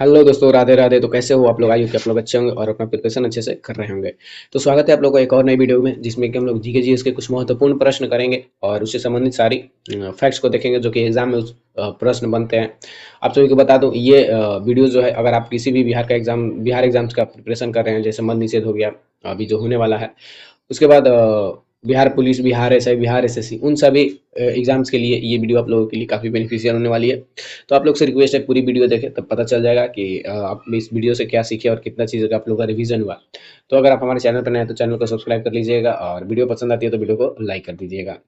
Hello दोस्तों, राधे राधे। तो कैसे हो आप लोग? आई हो कि आप लोग अच्छे होंगे और अपना प्रिपरेशन अच्छे से कर रहे होंगे। तो स्वागत है आप लोगों को एक और नई वीडियो में, जिसमें कि हम लोग जीके जीएस के कुछ महत्वपूर्ण प्रश्न करेंगे और उससे संबंधित सारी फैक्ट्स को देखेंगे जो कि एग्जाम में प्रश्न बनते हैं। आप सभी को बता दूं, ये वीडियो जो है, अगर आप किसी भी बिहार एग्जाम्स का प्रिपरेशन कर रहे हैं, जैसे मद निषेध हो गया अभी जो होने वाला है, उसके बाद Bihar police, Bihar SI, Bihar SSC, उन सभी एग्जाम्स के लिए ये वीडियो आप लोगों के लिए काफ़ी बेनिफिशियल होने वाली है। तो आप लोग से रिक्वेस्ट है, पूरी वीडियो देखें, तब पता चल जाएगा कि आप इस वीडियो से क्या सीखे और कितना चीज़ का आप लोग का रिवीजन हुआ। तो अगर आप हमारे चैनल पर नए हैं तो चैनल को सब्सक्राइब कर लीजिएगा और वीडियो पसंद आती है तो वीडियो को लाइक कर दीजिएगा।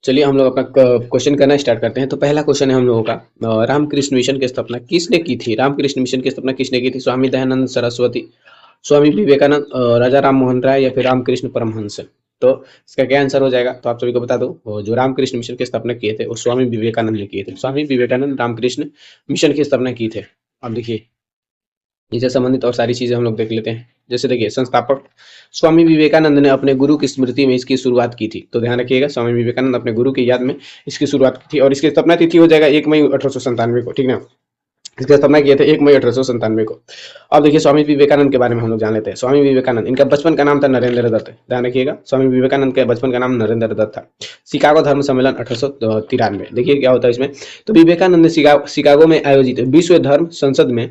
चलिए हम लोग अपना क्वेश्चन करना स्टार्ट करते हैं। तो पहला क्वेश्चन है हम लोगों का, रामकृष्ण मिशन की स्थापना किसने की थी? रामकृष्ण मिशन की स्थापना किसने की थी? स्वामी दयानंद सरस्वती, स्वामी विवेकानंद, राजा राम मोहन राय या फिर रामकृष्ण परमहंस? तो इसका क्या आंसर हो जाएगा? तो आप सभी को बता दो, वो जो रामकृष्ण मिशन की स्थापना किए थे वो स्वामी विवेकानंद ने किए थे। स्वामी विवेकानंद रामकृष्ण मिशन की स्थापना की थे। अब देखिए, इससे संबंधित और सारी चीजें हम लोग देख लेते हैं। जैसे देखिए, संस्थापक स्वामी विवेकानंद ने अपने गुरु की स्मृति में इसकी शुरुआत की थी। तो ध्यान रखिएगा, स्वामी विवेकानंद अपने गुरु की याद में इसकी शुरुआत की थी और इसकी स्थापना तिथि हो जाएगा 1 मई 1897 को। ठीक ना? इसकी स्थापना किए थे 1 मई 1897 को। अब देखिए, स्वामी विवेकानंद के बारे में हम लोग जान लेते हैं। स्वामी विवेकानंद, इनका बचपन का नाम था नरेंद्र दत्त। ध्यान रखिएगा, स्वामी विवेकानंद के बचपन का नाम नरेंद्र दत्त था। शिकागो धर्म सम्मेलन 1893। देखिए क्या होता है इसमें। तो विवेकानंद ने शिकागो में आयोजित विश्व धर्म संसद में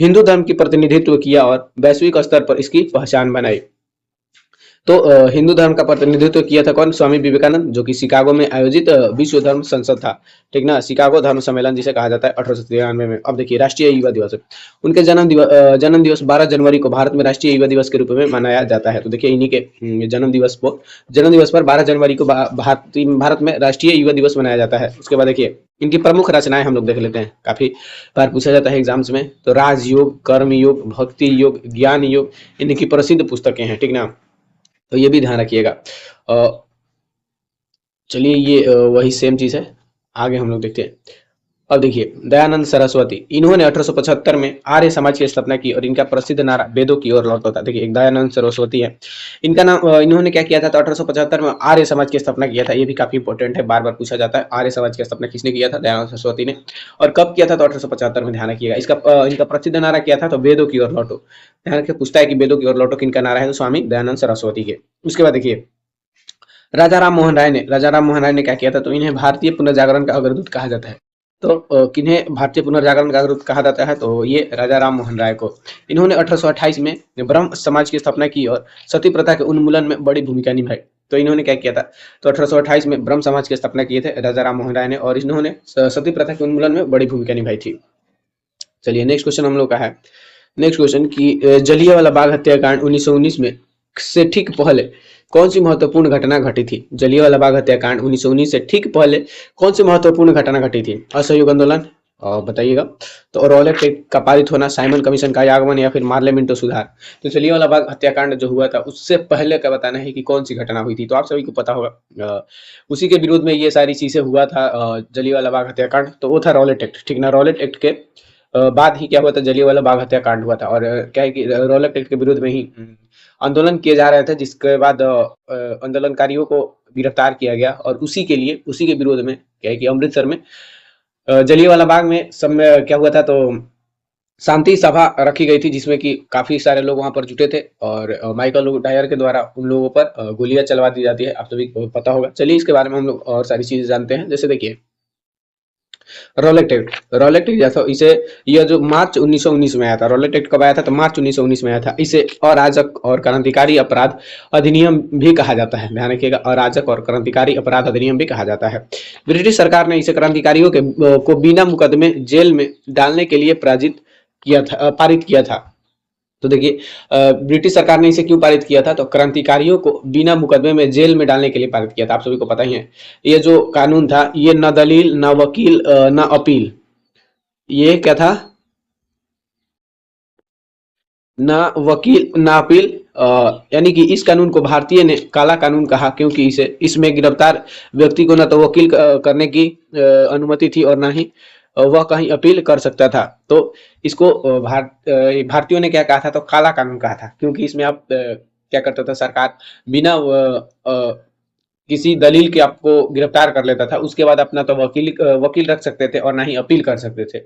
हिंदू धर्म की प्रतिनिधित्व किया और वैश्विक स्तर पर इसकी पहचान बनाई। तो हिंदू धर्म का प्रतिनिधित्व किया था कौन? स्वामी विवेकानंद, जो कि शिकागो में आयोजित विश्व धर्म संसद था। ठीक ना? शिकागो धर्म सम्मेलन जिसे कहा जाता है 1893 में। अब देखिए, राष्ट्रीय युवा दिवस। उनके जन्म दिवस 12 जनवरी को भारत में राष्ट्रीय युवा दिवस के रूप में मनाया जाता है। तो देखिए, इन्हीं के जन्म दिवस पर 12 जनवरी को भारत में राष्ट्रीय युवा दिवस मनाया जाता है। उसके बाद देखिए, इनकी प्रमुख रचनाएं हम लोग देख लेते हैं। काफी बार पूछा जाता है एग्जाम्स में। तो राजयोग, कर्म योग, भक्ति योग, ज्ञान योग, इनकी प्रसिद्ध पुस्तकें हैं। ठीक ना? तो ये भी ध्यान रखिएगा। चलिए, ये वही सेम चीज है। आगे हम लोग देखते हैं। अब देखिए, दयानंद सरस्वती, इन्होंने 1875 में आर्य समाज की स्थापना की और इनका प्रसिद्ध नारा वेदों की ओर लौटता था। देखिए, एक दयानंद सरस्वती है, इनका नाम इन्होंने क्या किया था? तो 1875 में आर्य समाज की स्थापना किया था। ये भी काफी इंपॉर्टेंट है, बार बार पूछा जाता है। आर्य समाज की स्थापना किसने किया था? दयानंद सरस्वती ने। और कब किया था? तो 1875 में। ध्यान रखिएगा, इनका प्रसिद्ध नारा क्या था? तो वेदों की ओर लौटो। ध्यान रखिए, पूछता है कि वेदों की ओर लौटो किनका नारा है? तो स्वामी दयानंद सरस्वती के। उसके बाद देखिए, राजा राम मोहन राय ने क्या किया था? तो इन्हें भारतीय पुनर्जागरण का अग्रदूत कहा जाता है। तो किन्हें भारतीय पुनर्जागरण का अग्रदूत कहा जाता है? तो ये राजा राम मोहन राय को। इन्होंने 1828 में ब्रह्म समाज की स्थापना की और सती प्रथा के उन्मूलन में बड़ी भूमिका निभाई। तो इन्होंने क्या किया था? तो 1828 में ब्रह्म समाज की स्थापना किए थे राजा राम मोहन राय ने और इन्होंने सती प्रथा के उन्मूलन में बड़ी भूमिका निभाई थी। चलिए, नेक्स्ट क्वेश्चन हम लोग का है। नेक्स्ट क्वेश्चन की, जलियांवाला बाग हत्याकांड 1919 में से ठीक पहले कौन सी महत्वपूर्ण घटना घटी थी? जलियांवाला बाग हत्याकांड 1919 से ठीक पहले कौन सी महत्वपूर्ण घटना घटी थी? असहयोग आंदोलन, और बताइएगा। तो रॉलेट एक्ट का पारित होना, साइमन कमीशन का आगमन या फिर मार्लेमिंटो सुधार? तो जलियांवाला बाग हत्याकांड जो हुआ था उससे पहले का बताना है कि कौन सी घटना हुई थी। तो आप सभी को पता होगा, उसी के विरोध में ये सारी चीजें हुआ था। जलियांवाला बाग हत्याकांड तो वो था रॉलेट एक्ट। ठीक ना? रॉलेट एक्ट के बाद ही क्या हुआ था? जलियांवाला बाग हत्याकांड हुआ था। और क्या है कि रॉलेट एक्ट के विरोध में ही आंदोलन किए जा रहे थे, जिसके बाद आंदोलनकारियों को गिरफ्तार किया गया और उसी के विरोध में क्या है कि अमृतसर में जलियांवाला बाग में सब में क्या हुआ था? तो शांति सभा रखी गई थी, जिसमें कि काफी सारे लोग वहां पर जुटे थे और माइकल डायर के द्वारा उन लोगों पर गोलियां चलवा दी जाती है। आप सभी को पता होगा। चलिए, इसके बारे में हम लोग और सारी चीजें जानते हैं। जैसे देखिए, रॉलेट एक्ट जैसा इसे, यह जो मार्च 1919 में आया था। रॉलेट एक्ट कब आया था? तो मार्च 1919 में आया था। इसे अराजक और क्रांतिकारी अपराध अधिनियम भी कहा जाता है। ध्यान रखिएगा, अराजक और क्रांतिकारी अपराध अधिनियम भी कहा जाता है। ब्रिटिश सरकार ने इसे क्रांतिकारियों को बिना मुकदमे जेल में डालने के लिए पारित किया था। तो देखिए, ब्रिटिश सरकार ने इसे क्यों पारित किया था? तो क्रांतिकारियों को बिना मुकदमे में जेल में डालने के लिए पारित किया था। आप सभी को पता ही है। ये जो कानून था, ये न दलील, न वकील, न अपील, ये क्या था? न वकील, न अपील। यानी कि इस कानून को भारतीय ने काला कानून कहा, क्योंकि इसमें गिरफ्तार व्यक्ति को न तो वकील करने की अनुमति थी और न ही वह कहीं अपील कर सकता था। तो इसको भारतीयों ने क्या कहा था? तो काला कानून कहा था, क्योंकि इसमें आप क्या करता था सरकार? बिना किसी दलील के आपको गिरफ्तार कर लेता था, उसके बाद अपना तो वकील रख सकते थे और ना ही अपील कर सकते थे।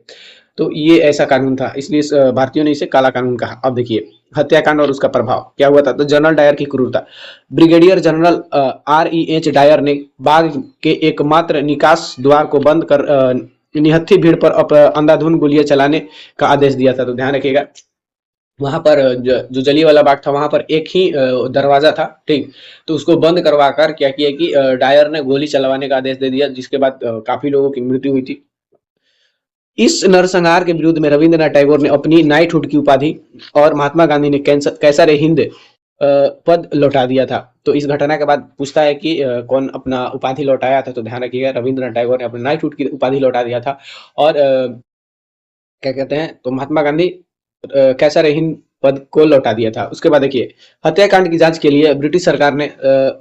तो ये ऐसा कानून था, इसलिए भारतीयों ने इसे काला कानून कहा। अब देखिए हत्याकांड और उसका प्रभाव क्या हुआ था। तो जनरल डायर की क्रूरता। ब्रिगेडियर जनरल REH डायर ने बाग के एकमात्र निकास द्वार को बंद कर निहत्थी भीड़ पर अंधाधुंध गोलियां चलाने का आदेश दिया था। तो ध्यान रखिएगा, वहां पर जो जलियांवाला बाग था वहां पर एक ही दरवाजा था, ठीक। तो उसको बंद करवा कर क्या किया कि डायर ने गोली चलवाने का आदेश दे दिया, जिसके बाद काफी लोगों की मृत्यु हुई थी। इस नरसंहार के विरुद्ध में रविंद्रनाथ टैगोर ने अपनी नाइटहुड की उपाधि और महात्मा गांधी ने कैसर हिंद पद लौटा दिया था। तो इस घटना के बाद पूछता है कि कौन अपना उपाधि लौटाया था। तो ध्यान रखिएगा, रविंद्रनाथ टैगोर ने अपने नाइटहुड की उपाधि लौटा दिया था। और क्या कहते हैं, तो महात्मा गांधी कैसर हिंद पद को लौटा दिया था। उसके बाद देखिए हत्याकांड की जांच के लिए ब्रिटिश सरकार ने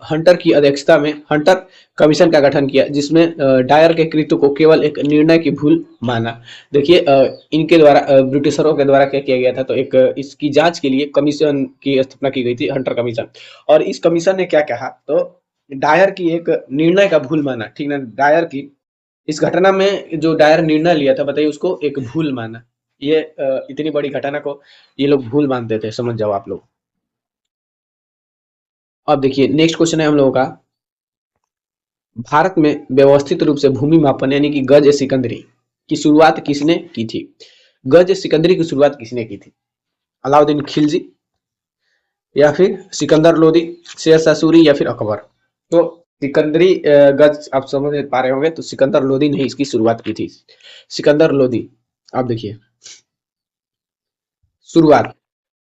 हंटर की अध्यक्षता में हंटर कमीशन का गठन किया, जिसमें डायर के कृत्य को केवल एक निर्णय की भूल माना। देखिए इनके द्वारा ब्रिटिशरों के द्वारा क्या किया गया था, तो एक इसकी जांच के लिए कमीशन की स्थापना की गई थी, हंटर कमीशन। और इस कमीशन ने क्या कहा, तो डायर की एक निर्णय का भूल माना, ठीक ना। डायर की इस घटना में जो डायर निर्णय लिया था, बताइए, उसको एक भूल माना। ये इतनी बड़ी घटना को ये लोग भूल मानते थे, समझ जाओ आप लोग। अब देखिए नेक्स्ट क्वेश्चन है हम लोगों का, भारत में व्यवस्थित रूप से भूमि मापन यानी कि गज सिकंदरी की शुरुआत किसने की थी। गज सिकंदरी की शुरुआत किसने की थी? अलाउद्दीन खिलजी, या फिर सिकंदर लोदी, शेर शाह सूरी, या फिर अकबर। तो सिकंदरी गज आप समझ पा रहे होंगे, तो सिकंदर लोदी ने इसकी शुरुआत की थी, सिकंदर लोदी। आप देखिए शुरुआत,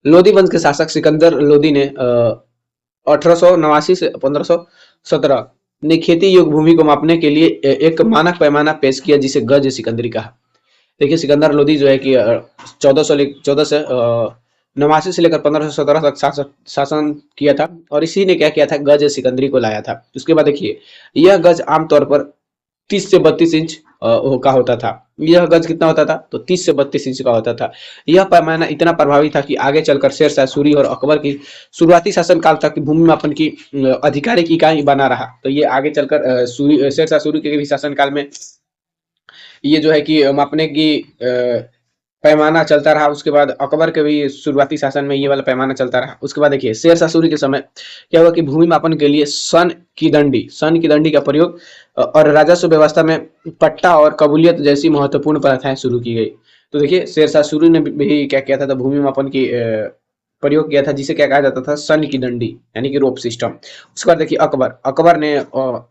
लोदी वंश के शासक सिकंदर लोदी ने 1889 से 1517 ने खेती योग्य भूमि को मापने के लिए एक मानक पैमाना पेश किया, जिसे गज सिकंदरी कहा। देखिए सिकंदर लोदी जो है कि 14 से 89 से लेकर 1517 तक शासन किया था, और इसी ने क्या किया था, गज सिकंदरी को लाया था। उसके बाद देखिए यह गज आमतौर पर 30 से 32 इंच का होता था। यह गज कितना होता था, तो 30 से 32 इंच का होता था। यह पैमाना इतना प्रभावी था कि आगे चलकर शेर शाह सूरी और अकबर की शुरुआती शासनकाल तक भूमि मापन की आधिकारिक इकाई बना रहा। तो ये आगे चलकर शेर शाह सूरी के भी शासनकाल में ये जो है कि मापने की पैमाना चलता रहा। उसके बाद अकबर के भी शुरुआती शासन में ये वाला पैमाना चलता रहा। उसके बाद देखिए शेर शाह सूरी के समय क्या हुआ कि भूमि मापन के लिए सन की दंडी का प्रयोग और राजस्व व्यवस्था में पट्टा और कबूलियत जैसी महत्वपूर्ण प्रथाएं शुरू की गई। तो देखिए शेर शाह सूरी ने भी क्या किया था, तो भूमि मापन की प्रयोग किया था, जिसे क्या कहा जाता था, सन की दंडी यानी कि रोप सिस्टम। उसके बाद देखिए अकबर ने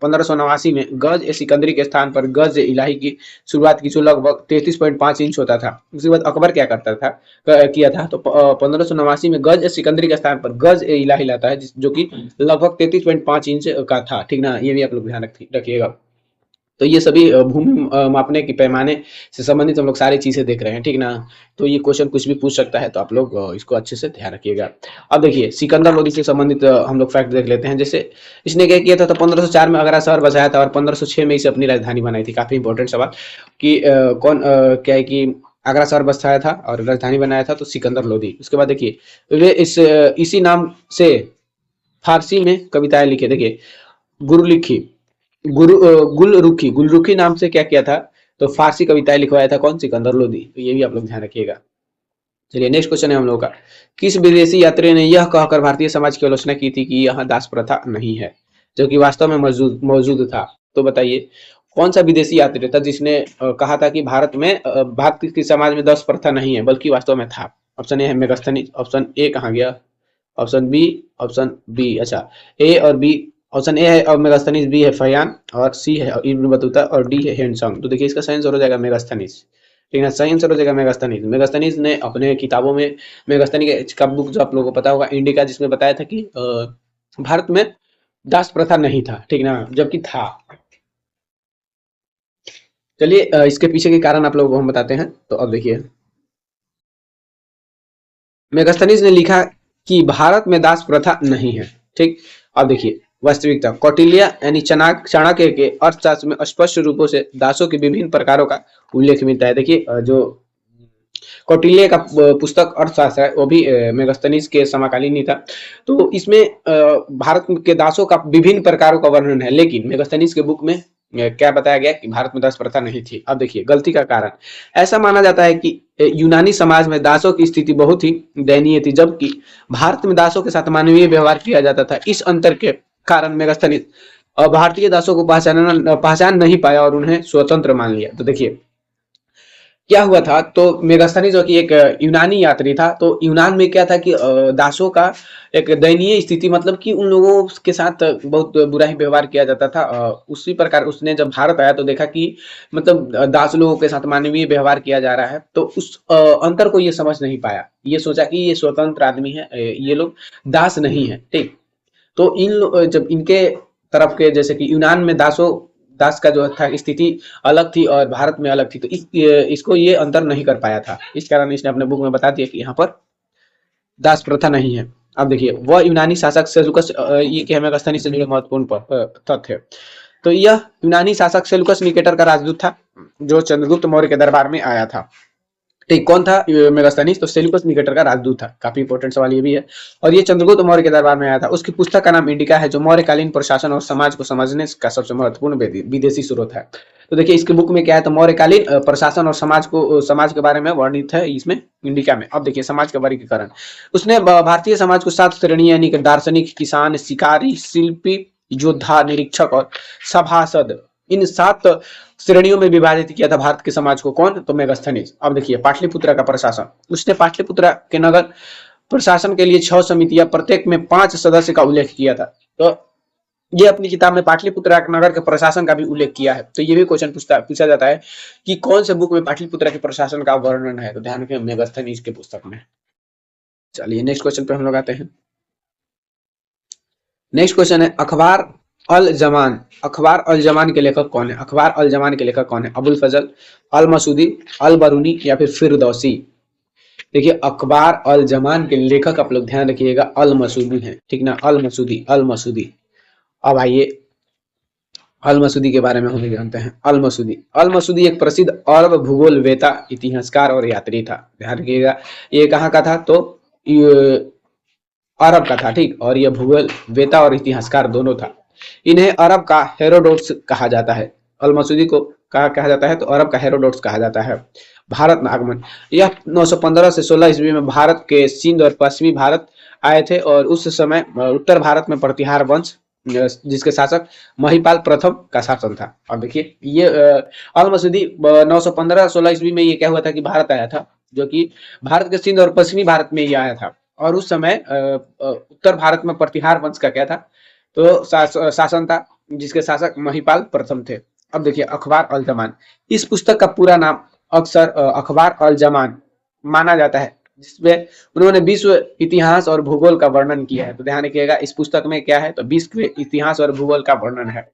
1589 में गज सिकंदरी के स्थान पर गज इलाही की शुरुआत की, जो लगभग 33.5 इंच होता था। उसके बाद अकबर क्या करता था, किया था, तो 1589 में गज सिकंदरी के स्थान पर गज इलाही लाता है, जो कि लगभग 33.5 इंच का था, ठीक ना। ये भी आप लोग ध्यान रखिएगा। तो ये सभी भूमि मापने के पैमाने से संबंधित हम लोग सारी चीजें देख रहे हैं, ठीक ना। तो ये क्वेश्चन कुछ भी पूछ सकता है, तो आप लोग इसको अच्छे से ध्यान रखिएगा। अब देखिए सिकंदर लोदी से संबंधित हम लोग फैक्ट देख लेते हैं। जैसे इसने क्या किया था, तो 1504 में आगरा शहर बसाया था और 1506 में इसे अपनी राजधानी बनाई थी। काफी इंपॉर्टेंट सवाल कि क्या है कि आगरा शहर बसाया था और राजधानी बनाया था, तो सिकंदर लोदी। उसके बाद देखिए वे इसी नाम से फारसी में कविताएं लिखे। देखिए गुलरुखी नाम से क्या किया था, तो फारसी कविताएं लिखवाया था, कौन, सिकंदर लोदी। तो ये भी आप लोग ध्यान रखिएगा। चलिए नेक्स्ट क्वेश्चन है हम लोगों का, किस विदेशी यात्री ने यह कहकर भारतीय समाज की आलोचना की थी कि यहाँ दास प्रथा नहीं है, जो कि वास्तव में मौजूद था। तो बताइए कौन सा विदेशी यात्री था जिसने कहा था कि भारत के समाज में दास प्रथा नहीं है, बल्कि वास्तव में था। ऑप्शन ए है मेगास्थनीज, ऑप्शन ए कहाँ गया, ऑप्शन बी, अच्छा ए और बी। ऑप्शन ए है मेगास्थनीज, बी है फयान, और सी है इब्न बतूता, और डी है हेंडसंग। तो देखिए इसका सही आंसर हो जाएगा मेगास्थनीज, ठीक है। सही आंसर हो जाएगा मेगास्थनीज। मेगास्थनीज ने अपने किताबों में मेगास्थनीज का बुक जो आप लोगों को पता होगा, इंडिका, जिसमें बताया था कि भारत में दास प्रथा नहीं था, ठीक ना, जबकि था। चलिए इसके पीछे के कारण आप लोगों को हम बताते हैं। तो अब देखिए मेगास्थनीज ने लिखा कि भारत में दास प्रथा नहीं है, ठीक। अब देखिए वास्तविकता, कौटिल्य यानी चाणक्य के अर्थशास्त्र में स्पष्ट रूपों से दासों के विभिन्न प्रकारों का उल्लेख मिलता है। देखिए जो कौटिल्य का पुस्तक अर्थशास्त्र है, वो भी मेगास्थनीज के समकालीन ही था। तो इसमें भारत के दासों का विभिन्न प्रकारों का वर्णन है, लेकिन मेगास्थनीज के बुक में क्या बताया गया कि भारत में दास प्रथा नहीं थी। अब देखिए गलती का कारण, ऐसा माना जाता है कि यूनानी समाज में दासों की स्थिति बहुत ही दयनीय थी, जबकि भारत में दासों के साथ मानवीय व्यवहार किया जाता था। इस अंतर के कारण मेगास्थनीज भारतीय दासों को पहचान नहीं पाया और उन्हें स्वतंत्र मान लिया। तो देखिए क्या हुआ था, तो मेगास्थनीज जो कि एक यूनानी यात्री था, तो यूनान में क्या था कि दासों का एक दयनीय स्थिति, मतलब कि उन लोगों के साथ बहुत बुरा ही व्यवहार किया जाता था। उसी प्रकार उसने जब भारत आया तो देखा कि मतलब दास लोगों के साथ मानवीय व्यवहार किया जा रहा है, तो उस अंतर को ये समझ नहीं पाया। ये सोचा कि ये स्वतंत्र आदमी है, ये लोग दास नहीं है, ठीक। तो जब इनके तरफ के, जैसे कि यूनान में दास का जो था स्थिति अलग थी और भारत में अलग थी, तो इसको ये अंतर नहीं कर पाया था। इस कारण इसने अपने बुक में बता दिया कि यहाँ पर दास प्रथा नहीं है। अब देखिए वह यूनानी शासक सेलुकस, ये कि हमें स्थानीय से जुड़े महत्वपूर्ण तथ्य। तो यह यूनानी शासक सेलुकस निकेटर का राजदूत था, जो चंद्रगुप्त मौर्य के दरबार में आया था। ठीक, कौन था मेगास्थनीज? तो सेल्यूकस निकेटर का राजदूत था। काफी इंपॉर्टेंट सवाल ये भी है। और ये चंद्रगुप्त मौर्य के दरबार में आया था। उसकी पुस्तक का नाम इंडिका है, जो मौर्यकालीन प्रशासन और समाज को समझने का सबसे महत्वपूर्ण विदेशी स्रोत है। तो देखिए इसके बुक में क्या है, तो मौर्यकालीन प्रशासन और समाज के बारे में वर्णित है इसमें, इंडिका में। अब देखिए समाज का वर्गीकरण, उसने भारतीय समाज को 7 श्रेणी यानी कि दार्शनिक, किसान, शिकारी, शिल्पी, योद्धा, निरीक्षक और सभासद, इन 7 श्रेणियों में विभाजित किया था भारत के समाज को। कौन? तो मेगास्थनीज। अब देखिए पाटलिपुत्र का प्रशासन, उसने पाटलिपुत्र के नगर प्रशासन के लिए 6 समितियां, प्रत्येक में 5 सदस्य का उल्लेख किया था। तो ये अपनी किताब में पाटलिपुत्र नगर के प्रशासन का भी उल्लेख किया है। तो ये भी क्वेश्चन पूछा जाता है कि कौन से बुक में पाटलिपुत्र के प्रशासन का वर्णन है, तो ध्यान रखें मेगास्थनीज के पुस्तक में। चलिए नेक्स्ट क्वेश्चन पे हम लोग आते हैं। नेक्स्ट क्वेश्चन है अखबार अल जमान। अखबार अल जमान के लेखक कौन है? अखबार अल जमान के लेखक कौन है? अबुल फजल, अल मसूदी, अल बरूनी या फिर फिरदौसी? देखिए अखबार अल जमान के लेखक आप लोग ध्यान रखिएगा अल मसूदी है, ठीक ना, अल मसूदी, अल मसूदी। अब आइए अल मसूदी के बारे में हम जानते हैं। अल मसूदी, अल मसूदी एक प्रसिद्ध अरब भूगोल वेता, इतिहासकार और यात्री था। ध्यान रखिएगा ये कहाँ का था, तो अरब का था, ठीक। और यह भूगोल वेता और इतिहासकार दोनों था। इन्हें अरब का हेरोडोट्स कहा जाता है। अल मसूदी को कहा जाता है, तो अरब का हेरोडोट्स कहा जाता है। भारत में आगमन, यह 915 से 16 ईस्वी में भारत के सिंध और पश्चिमी भारत आए थे, और उस समय उत्तर भारत में प्रतिहार वंश, जिसके शासक महिपाल प्रथम का शासन था। अब देखिए ये अल मसूदी 915-16 ईस्वी में ये क्या हुआ था कि भारत आया था, जो कि भारत के सिंध और पश्चिमी भारत में ये आया था। और उस समय उत्तर भारत में प्रतिहार वंश का क्या था, तो शासन था, जिसके शासक महिपाल प्रथम थे। अब देखिए अखबार अल जमान, इस पुस्तक का पूरा नाम अक्सर अखबार अल जमान माना जाता है, जिसमें उन्होंने विश्व इतिहास और भूगोल का वर्णन किया है। तो ध्यान रखिएगा इस पुस्तक में क्या है, तो विश्व इतिहास और भूगोल का वर्णन है।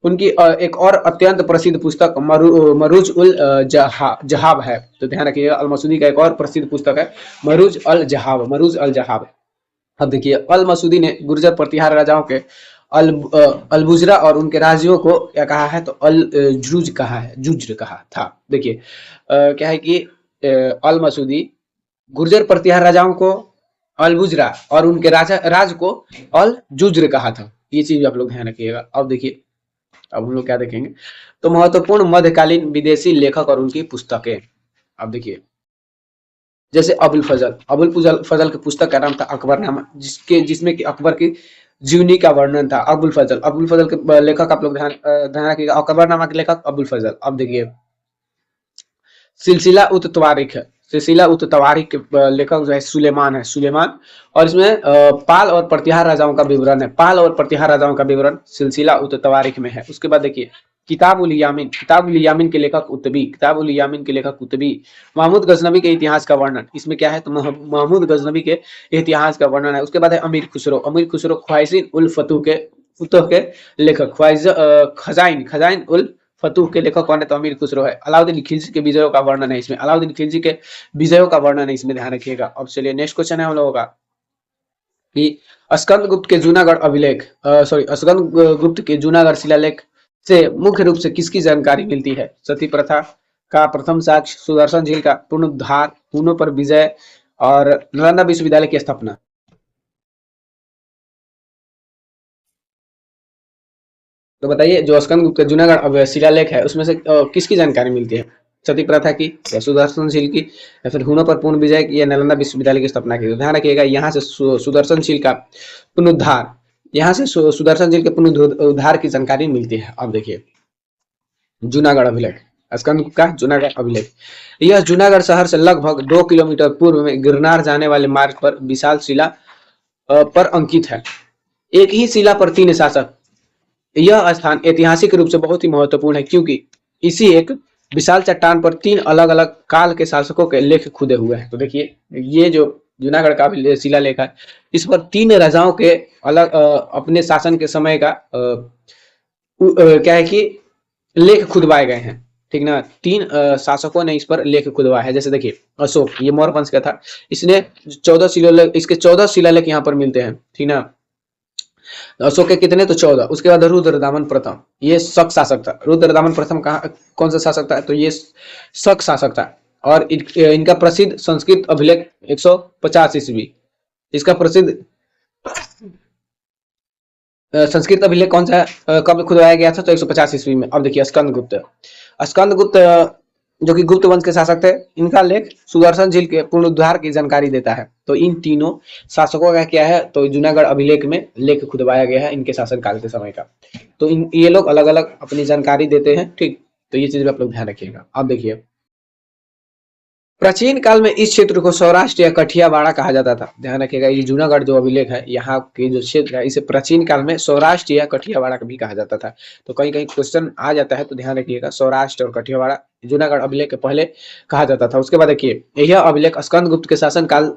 उनकी एक और अत्यंत प्रसिद्ध पुस्तक मरूज उल जहाब है। तो ध्यान रखिएगा अल मसूदी का एक और प्रसिद्ध पुस्तक है मरूज अल जहाब, मरूज अल जहाब। अब देखिए अल मसूदी ने गुर्जर प्रतिहार राजाओं के अलबुजरा और उनके राज्यों को क्या कहा है, तो अल जुज कहा है, जुज्र कहा था। देखिए क्या है कि अल मसूदी गुर्जर प्रतिहार राजाओं को अलबुजरा और उनके राज को अल जुज्र कहा था। ये चीज आप लोग ध्यान रखिएगा। अब देखिए अब हम लोग क्या देखेंगे, तो महत्वपूर्ण मध्यकालीन विदेशी लेखक और उनकी पुस्तकें। अब देखिए जैसे अबुल फजल की पुस्तक का नाम था अकबरनामा, जिसमें कि अकबर की जीवनी का वर्णन था। अबुल फजल के लेखक आप लोग ध्यान रखिएगा, अकबरनामा के लेखक अबुल फजल। अब देखिए सिलसिला उत तवारीख है, सिलसिला उत तवारीख के लेखक जो है सुलेमान। और इसमें पाल और प्रतिहार राजाओं का विवरण है, पाल और प्रतिहार राजाओं का विवरण सिलसिला उत तवारीख में है। उसके बाद देखिए किताब उल यामिन के लेखक कुतबी। महमूद गजनवी के इतिहास का वर्णन, इसमें क्या है, तो महमूद गजनवी के इतिहास का वर्णन है। उसके बाद है अमीर खुसरो ख्वाइसिन उल फतूह के लेखक, खजाइन उल फतूह के लेखक कौन है, तो अमीर खुसरो है। अलाउद्दीन खिलजी के विजयों का वर्णन है इसमें, अलाउद्दीन खिलजी के विजयों का वर्णन है इसमें, ध्यान रखिएगा। अब चलिए नेक्स्ट क्वेश्चन है हम लोगों का कि स्कंदगुप्त के जूनागढ़ अभिलेख, स्कंदगुप्त के जूनागढ़ शिलालेख से मुख्य रूप से किसकी जानकारी मिलती है? सती प्रथा, का प्रथम साक्ष्य, सुदर्शन झील का पुनरुद्धार, हुनों पर विजय और नालंदा विश्वविद्यालय की स्थापना। तो बताइए, जो स्कंदगुप्त का जूनागढ़ शिलालेख है उसमें से किसकी जानकारी मिलती है? सती प्रथा की, या सुदर्शन झील की, या फिर हुनों पर पूर्ण विजय की, या नालंदा विश्वविद्यालय की स्थापना की? तो ध्यान रखिएगा, यहाँ से सुदर्शन झील का पुनरुद्धार, यहाँ से सुदर्शन झील के पुनरुद्धार की जानकारी मिलती है। अब देखिए, जूनागढ़ अभिलेख, स्कंदगुप्त का जूनागढ़ अभिलेख। यह जूनागढ़ शहर से लगभग 2 किलोमीटर पूर्व में गिरनार जाने वाले मार्ग पर विशाल शिला पर अंकित है। एक ही शिला पर 3 शासक। यह स्थान ऐतिहासिक रूप से बहुत ही महत्वपूर्ण है, क्योंकि इसी एक विशाल चट्टान पर 3 अलग-अलग काल के शासकों के लेख खुदे हुए हैं। तो देखिए, ये जो जूनागढ़ का शिलालेख है, इस पर 3 राजाओं के अलग अपने शासन के समय का क्या है कि लेख खुदवाए गए हैं। ठीक ना, 3 शासकों ने इस पर लेख खुदवाया है। जैसे देखिए, अशोक, ये मौर्य वंश का था, इसने 14 शिलालेख, इसके 14 शिलालेख यहाँ पर मिलते हैं। ठीक ना, अशोक के कितने? तो 14। उसके बाद रुद्रदामन प्रथम, ये शक शासक था। रुद्रदामन प्रथम कहाँ, कौन सा शासक था? तो ये शक शासक था। और इनका प्रसिद्ध संस्कृत अभिलेख 150 ईस्वी। इसका प्रसिद्ध संस्कृत अभिलेख कौन सा कब खुदवाया गया था? तो 150 ईस्वी में। अब देखिए, स्कंदगुप्त, स्कंदगुप्त जो कि गुप्त वंश के शासक थे, इनका लेख सुदर्शन झील के पुनरुद्धार की जानकारी देता है। तो इन तीनों शासकों का क्या है? तो जूनागढ़ अभिलेख में लेख खुदवाया गया है इनके शासन काल के समय का। तो ये लोग अलग अलग अपनी जानकारी देते हैं। ठीक, तो ये चीज आप लोग ध्यान रखिएगा। अब देखिए, प्राचीन काल में इस क्षेत्र को सौराष्ट्र या कठियावाड़ा कहा जाता था। ध्यान रखिएगा, ये जूनागढ़ जो अभिलेख है, यहाँ के जो क्षेत्र है, इसे प्राचीन काल में सौराष्ट्र या कठियावाड़ा भी कहा जाता था। तो कहीं कहीं क्वेश्चन आ जाता है, तो ध्यान रखिएगा, सौराष्ट्र और कठियावाड़ा जूनागढ़ अभिलेख के पहले कहा जाता था। उसके बाद देखिए, यह अभिलेख स्कंदगुप्त के शासन काल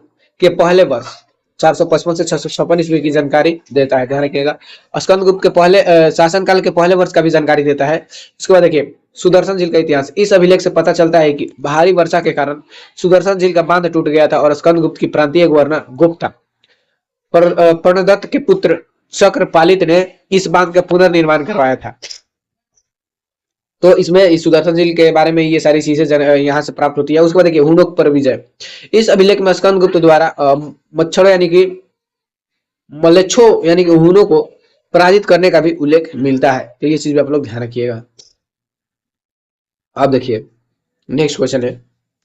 के पहले वर्ष 455 से 656 ईस्वी की जानकारी देता है। ध्यान रखिएगा, स्कंदगुप्त के पहले शासनकाल के पहले वर्ष का भी जानकारी देता है। उसके बाद देखिए, सुदर्शन झील का इतिहास। इस अभिलेख से पता चलता है कि भारी वर्षा के कारण सुदर्शन झील का बांध टूट गया था और स्कंदगुप्त की प्रांतीय गवर्नर गुप्ता प्रणदत्त के पुत्र चक्रपालित ने इस बांध का पुनर्निर्माण करवाया था। तो इसमें इस सुदर्शन झील के बारे में ये सारी चीजें यहाँ से प्राप्त होती है। उसके बाद देखिए, हुनों पर विजय। इस अभिलेख में स्कंदगुप्त द्वारा मच्छरों यानी कि मलेच्छों यानी कि हुनों को पराजित करने का भी उल्लेख मिलता है। तो ये चीज भी आप लोग ध्यान रखिएगा। अब देखिए, नेक्स्ट क्वेश्चन है,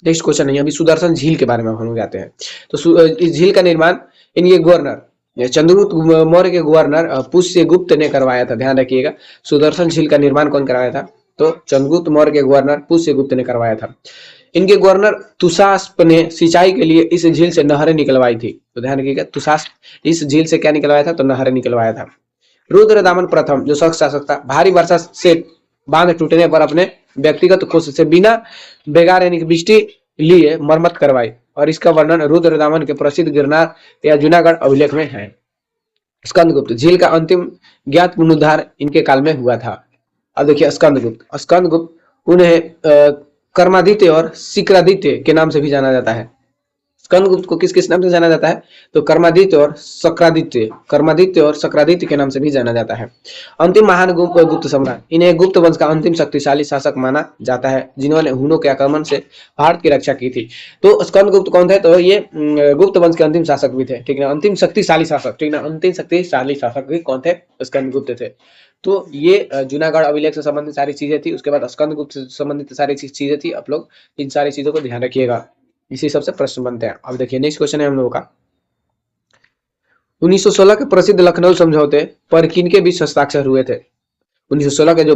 नेक्स्ट क्वेश्चन है, अभी सुदर्शन झील के बारे में हम लोग जाते हैं। तो इस झील का निर्माण इनके गवर्नर चंद्रगुप्त मौर्य के गवर्नर पुष्यगुप्त ने करवाया था। ध्यान रखिएगा, सुदर्शन झील का निर्माण कौन कराया था? तो चंद्रगुप्त मौर्य के गवर्नर पुष्यगुप्त ने करवाया था। इनके गवर्नर तुषास्प ने सिंचाई के लिए इस झील से नहरें निकलवाई थी। तो ध्यान रखिएगा, तुषास्प इस झील से क्या निकलवाया था? तो नहरें निकलवाया था। रुद्रदामन प्रथम जो शक शासक था, भारी वर्षा से बांध टूटने पर अपने व्यक्तिगत कोष से बिना बेगार यानी कि बिजली लिए मरम्मत करवाई, और इसका वर्णन रुद्रदामन के प्रसिद्ध गिरनार या जूनागढ़ अभिलेख में है। स्कंदगुप्त झील का अंतिम ज्ञात पुनरुद्धार इनके काल में हुआ था। अब देखिए, स्कंदगुप्त उन्हें कर्मादित्य और शिक्रादित्य के नाम से भी जाना जाता है। स्कंदगुप्त को किस किस नाम से जाना जाता है? तो कर्मादित्य और शक्रादित्य के नाम से भी जाना जाता है। अंतिम महान गुप्त सम्राट, इन्हें गुप्त वंश का अंतिम शक्तिशाली शासक माना जाता है, जिन्होंने हुनों के आक्रमण से भारत की रक्षा की थी। तो स्कंदगुप्त कौन थे? तो ये गुप्त वंश के अंतिम शासक भी थे। ठीक है, अंतिम शक्तिशाली शासक। ठीक है, अंतिम शक्तिशाली शासक भी कौन थे? स्कंदगुप्त थे। तो ये जूनागढ़ अभिलेख से संबंधित सारी चीजें थी। उसके बाद स्कंदगुप्त से संबंधित सारी चीजें थी। आप लोग इन सारी चीजों को ध्यान रखिएगा, इसी सबसे प्रश्न बनते हैं। अब देखिए, नेक्स्ट क्वेश्चन है हम लोगों का, 1916 के प्रसिद्ध लखनऊ समझौते पर किनके बीच हस्ताक्षर हुए थे? 1916 के जो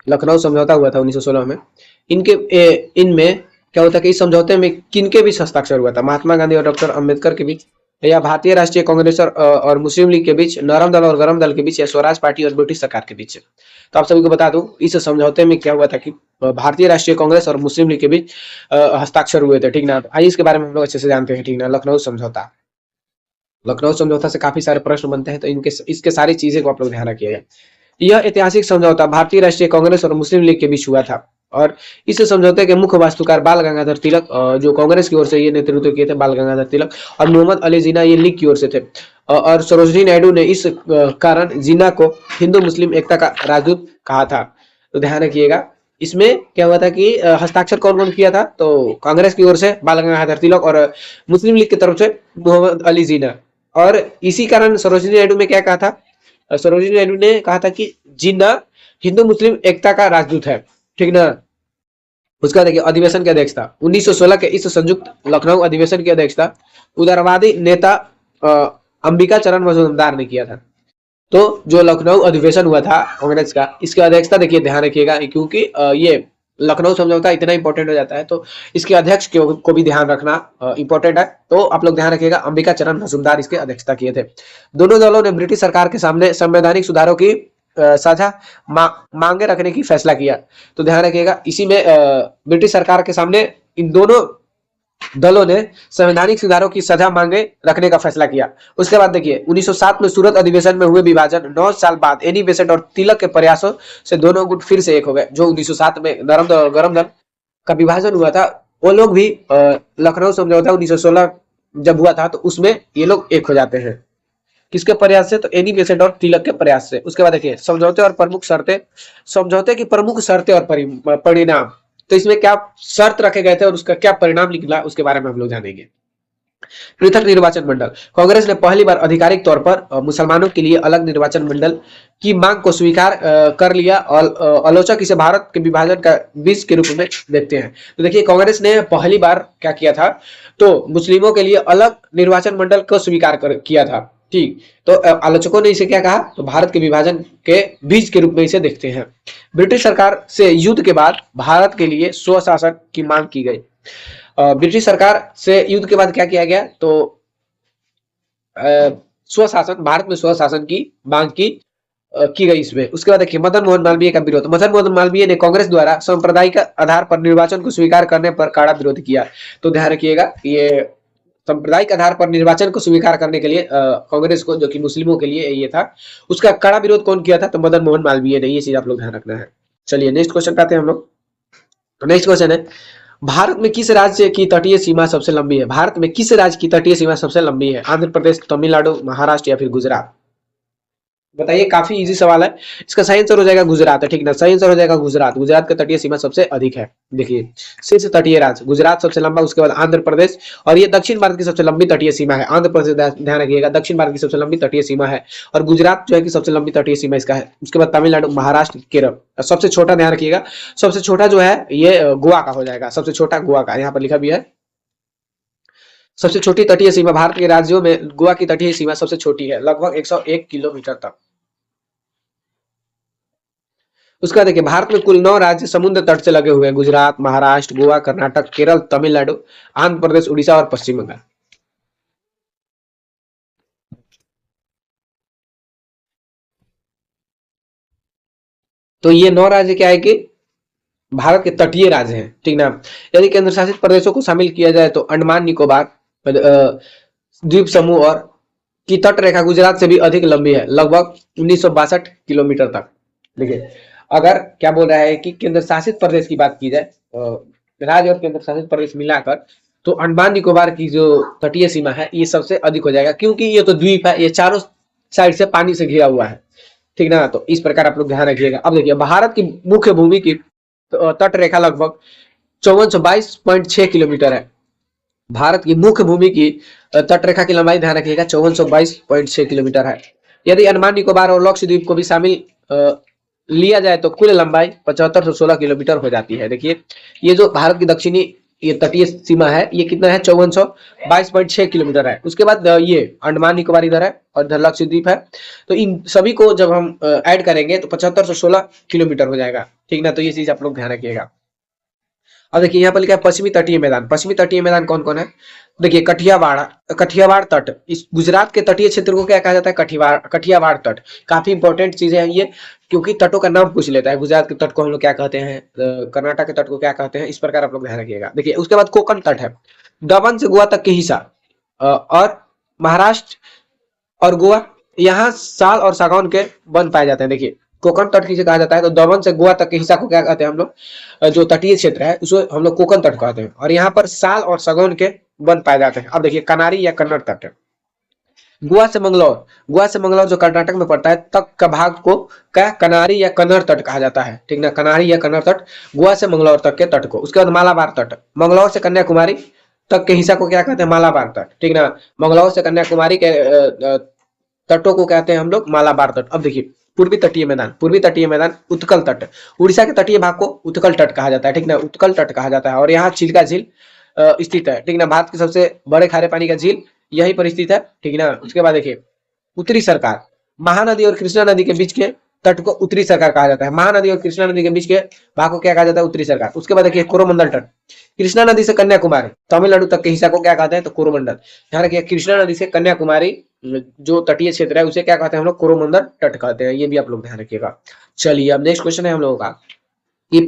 लखनऊ समझौता हुआ था 1916 में, इनमें क्या होता है कि इस समझौते में किनके बीच हस्ताक्षर हुआ था? महात्मा गांधी और डॉक्टर अंबेडकर के बीच, या भारतीय राष्ट्रीय कांग्रेस और मुस्लिम लीग के बीच, नरम दल और गरम दल के बीच, या स्वराज पार्टी और ब्रिटिश सरकार के बीच? तो आप सभी को बता दूं, इस समझौते में क्या हुआ था कि भारतीय राष्ट्रीय कांग्रेस और मुस्लिम लीग के बीच हस्ताक्षर हुए थे। ठीक ना, आइए इसके बारे में हम लोग अच्छे से जानते हैं। ठीक ना, लखनऊ समझौता से काफी सारे प्रश्न बनते हैं, तो इसके सारी चीजें को आप लोग ध्यान रखिएगा। यह ऐतिहासिक समझौता भारतीय राष्ट्रीय कांग्रेस और मुस्लिम लीग के बीच हुआ था, और इस समझौते के मुख्य वास्तुकार बाल गंगाधर तिलक, जो कांग्रेस की ओर से ये नेतृत्व किए थे, बाल गंगाधर तिलक, और मोहम्मद अली जिन्ना ये लीग की ओर से थे। और सरोजनी नायडू ने इस कारण जिन्ना को हिंदू मुस्लिम एकता का राजदूत कहा था। तो ध्यान रखिएगा, इसमें क्या हुआ था कि हस्ताक्षर कौन कौन किया था, तो कांग्रेस की ओर से बाल गंगाधर तिलक और मुस्लिम लीग की तरफ से मोहम्मद अली जिन्ना। और इसी कारण सरोजिनी नायडू ने क्या कहा था, सरोजिनी नायडू ने कहा था कि जिन्ना हिंदू मुस्लिम एकता का राजदूत है, ठीक ना। उसका देखिए अधिवेशन की अध्यक्षता 1916 के इस संयुक्त लखनऊ अधिवेशन की अध्यक्षता उदारवादी नेता अंबिका चरण मजूमदार ने किया था। तो जो लखनऊ अधिवेशन हुआ था कांग्रेस का, इसकी अध्यक्षता देखिए ध्यान रखिएगा, क्योंकि ये लखनऊ समझौता इतना इंपॉर्टेंट हो जाता है, तो इसके अध्यक्ष को भी ध्यान रखना इंपॉर्टेंट है। तो आप लोग ध्यान रखिएगा, अंबिका चरण मजूमदार इसके अध्यक्षता किए थे। दोनों दलों ने ब्रिटिश सरकार के सामने संवैधानिक सुधारों की साझा मांगे रखने की फैसला किया। तो ध्यान रखिएगा, इसी में ब्रिटिश सरकार के सामने इन दोनों दलों ने संवैधानिक सुधारों की सजा मांगे रखने का फैसला किया। उसके बाद देखिए 1907 में सूरत अधिवेशन में हुए विभाजन 9 साल बाद एनी बेसेंट और तिलक के प्रयासों से दोनों गुट फिर से एक हो गए। जो 1907 में गरम दल का विभाजन हुआ था, वो लोग भी लखनऊ समझौता 1916 जब हुआ था, तो उसमें ये लोग एक हो जाते हैं। किसके प्रयास से, तो एनी बेसेंट और तिलक के प्रयास से। उसके बाद देखिए समझौते और प्रमुख शर्तें, समझौते की प्रमुख शर्तें और परिणाम। तो इसमें क्या शर्त रखे गए थे और उसका क्या परिणाम निकला, उसके बारे में हम लोग जानेंगे। पृथक निर्वाचन मंडल, कांग्रेस ने पहली बार आधिकारिक तौर पर मुसलमानों के लिए अलग निर्वाचन मंडल की मांग को स्वीकार कर लिया और आलोचक इसे भारत के विभाजन का बीज के रूप में देखते हैं। तो देखिए कांग्रेस ने पहली बार क्या किया था, तो मुस्लिमों के लिए अलग निर्वाचन मंडल को स्वीकार किया था, ठीक। तो आलोचकों ने इसे क्या कहा, तो भारत के विभाजन के बीज के रूप में इसे देखते हैं। ब्रिटिश सरकार से युद्ध के बाद भारत के लिए स्वशासन की मांग की गई। ब्रिटिश सरकार से युद्ध के बाद क्या किया गया, तो स्वशासन, भारत में स्वशासन की मांग की गई इसमें। उसके बाद देखिए मदन मोहन मालवीय का विरोध, मदन मोहन मालवीय ने कांग्रेस द्वारा सांप्रदायिक आधार पर निर्वाचन को स्वीकार करने पर कड़ा विरोध किया। तो ध्यान रखिएगा, ये सांप्रदायिक आधार पर निर्वाचन को स्वीकार करने के लिए कांग्रेस को, जो कि मुस्लिमों के लिए ये था, उसका कड़ा विरोध कौन किया था, तो मदन मोहन मालवीय ने। ये चीज आप लोग ध्यान रखना है। चलिए नेक्स्ट क्वेश्चन पे आते हैं हम लोग। तो नेक्स्ट क्वेश्चन है, भारत में किस राज्य की तटीय सीमा सबसे लंबी है? भारत में किस राज्य की तटीय सीमा सबसे लंबी है? आंध्र प्रदेश, तमिलनाडु, महाराष्ट्र या फिर गुजरात? बताइए, काफी इजी सवाल है। इसका सही आंसर हो जाएगा गुजरात है, ठीक ना। सही आंसर हो जाएगा गुजरात। गुजरात का तटीय सीमा सबसे अधिक है। देखिए शीर्ष तटीय राज्य गुजरात सबसे लंबा, उसके बाद आंध्र प्रदेश, और ये दक्षिण भारत की सबसे लंबी तटीय सीमा है। आंध्र प्रदेश ध्यान रखिएगा, दक्षिण भारत की सबसे लंबी तटीय सीमा है, और गुजरात जो है कि सबसे लंबी तटीय सीमा इसका है। उसके बाद तमिलनाडु, महाराष्ट्र, केरल। सबसे छोटा ध्यान रखिएगा, सबसे छोटा जो है ये गोवा का हो जाएगा। सबसे छोटा गोवा का, यहाँ पर लिखा भी है। सबसे छोटी तटीय सीमा भारत के राज्यों में गोवा की तटीय सीमा सबसे छोटी है, लगभग 101 किलोमीटर तक। उसका देखिए भारत में कुल 9 राज्य समुद्र तट से लगे हुए हैं। गुजरात, महाराष्ट्र, गोवा, कर्नाटक, केरल, तमिलनाडु, आंध्र प्रदेश, उड़ीसा और पश्चिम बंगाल। तो ये 9 राज्य क्या है कि भारत के तटीय राज्य हैं, ठीक ना। यदि केंद्र शासित प्रदेशों को शामिल किया जाए तो अंडमान निकोबार द्वीप समूह और की तट रेखा गुजरात से भी अधिक लंबी है, लगभग 1962 किलोमीटर तक। देखिए अगर क्या बोल रहा है कि केंद्र शासित प्रदेश की बात की जाए, राज्य और केंद्र शासित प्रदेश मिलाकर, तो अंडमान निकोबार की जो तटीय सीमा है ये सबसे अधिक हो जाएगा, क्योंकि ये तो द्वीप है, ये चारों साइड से पानी से घिरा हुआ है, ठीक ना। तो इस प्रकार आप लोग ध्यान रखिएगा। अब देखिए भारत की मुख्य भूमि की तट रेखा लगभग 5422.6 किलोमीटर है। भारत की मुख्य भूमि की तट रेखा की लंबाई ध्यान रखिएगा 5422.6 किलोमीटर है। यदि अंडमान निकोबार और लक्षद्वीप को भी शामिल लिया जाए तो कुल लंबाई 7516 किलोमीटर हो जाती है। देखिए ये जो भारत की दक्षिणी ये तटीय सीमा है ये कितना है, 5422.6 किलोमीटर है। उसके बाद ये अंडमान निकोबार इधर है और इधर लक्षद्वीप है। तो इन सभी को जब हम ऐड करेंगे तो 7516 किलोमीटर हो जाएगा, ठीक ना। तो ये चीज आप लोग ध्यान रखिएगा। अब देखिए यहाँ पर लिखा है पश्चिमी तटीय मैदान। पश्चिमी तटीय मैदान कौन कौन है? देखिए कठियावाड़ तट, इस गुजरात के तटीय क्षेत्र को क्या कहा जाता है, कठियावाड़ तट। काफी इंपॉर्टेंट चीजें हैं ये, क्योंकि तटों का नाम पूछ लेता है। गुजरात के तट को हम लोग क्या कहते हैं, कर्नाटक के तट को क्या कहते हैं, इस प्रकार आप लोग ध्यान रखिएगा। देखिए उसके बाद कोकण तट है, दमन से गोवा तक के हिस्सा, और महाराष्ट्र और गोवा, यहाँ साल और सागौन के वन पाए जाते हैं। देखिए कोकण तट किसे कहा जाता है, तो दमन से गोवा तक के हिस्सा को क्या कहते हैं हम लोग, जो तटीय क्षेत्र है उसको हम लोग कोकण तट कहते हैं, और यहाँ पर साल और सागौन के वन पाए जाते हैं। अब देखिए कनारी या कन्नड़ तट है। गोवा से मंगलौर जो कर्नाटक में पड़ता है तक का भाग को क्या कनारी या कन्नड़ तट कहा जाता है, ठीक ना, कनारी या कन्नड़ तट, गोवा से मंगलौर तक के तट को। उसके बाद मालाबार तट, मंगलौर से कन्याकुमारी तक के हिस्सा को क्या कहते हैं, मालाबार तट, ठीक ना, मंगलौर से कन्याकुमारी के तटों को कहते हैं हम लोग मालाबार तट। अब देखिए पूर्वी तटीय मैदान उत्कल तट, उड़ीसा के तटीय भाग को उत्कल तट कहा जाता है, ठीक ना, उत्कल तट कहा जाता है। और यहाँ चिल्का झील स्थित है, ठीक ना, भारत के सबसे बड़े खारे पानी का झील यही पर स्थित है, ठीक ना। उसके बाद देखिए उत्तरी सरकार, महानदी और कृष्णा नदी के बीच के तट को उत्तरी सरकार कहा जाता है, महानदी और कृष्णा नदी के बीच के भाग को क्या कहा जाता है, उत्तरी सरकार। उसके बाद देखिए कोरोमंडल तट, कृष्णा नदी से कन्याकुमारी तमिलनाडु तक के हिस्सा को क्या कहते हैं, तो कोरोमंडल। ध्यान रखिए कृष्णा नदी से कन्याकुमारी जो तटीय क्षेत्र है उसे क्या कहते हैं हम लोग, कोरोमंडल तट कहते हैं, ये भी आप लोग ध्यान रखिएगा। चलिए अब नेक्स्ट क्वेश्चन है हम लोगों का, ये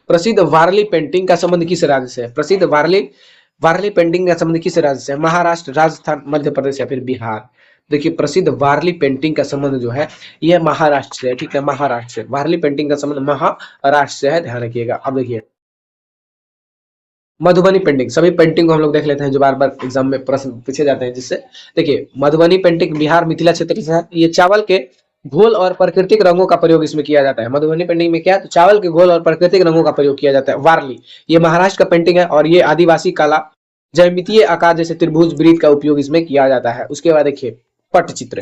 प्रसिद्ध वारली पेंटिंग का संबंध किस राज्य से है, प्रसिद्ध वारली पेंटिंग का संबंध किस राज्य से है, महाराष्ट्र, राजस्थान, मध्य प्रदेश या फिर बिहार। देखिए प्रसिद्ध वारली पेंटिंग का संबंध जो है यह महाराष्ट्र से है, ठीक है, महाराष्ट्र से। वारली पेंटिंग का संबंध महाराष्ट्र से है, ध्यान रखिएगा। अब देखिए मधुबनी पेंटिंग, सभी पेंटिंग को हम लोग देख लेते हैं जो बार बार एग्जाम में प्रश्न पूछे जाते हैं, जिससे देखिए मधुबनी पेंटिंग बिहार मिथिला क्षेत्र से है। ये चावल के घोल और प्राकृतिक रंगों का प्रयोग इसमें किया जाता है। मधुबनी पेंटिंग में क्या है, तो चावल के घोल और प्राकृतिक रंगों का प्रयोग किया जाता है। वारली ये महाराष्ट्र का पेंटिंग है और ये आदिवासी कला ज्यामितीय आकार जैसे त्रिभुज वृत्त का उपयोग इसमें किया जाता है। उसके बाद देखिए पटचित्र,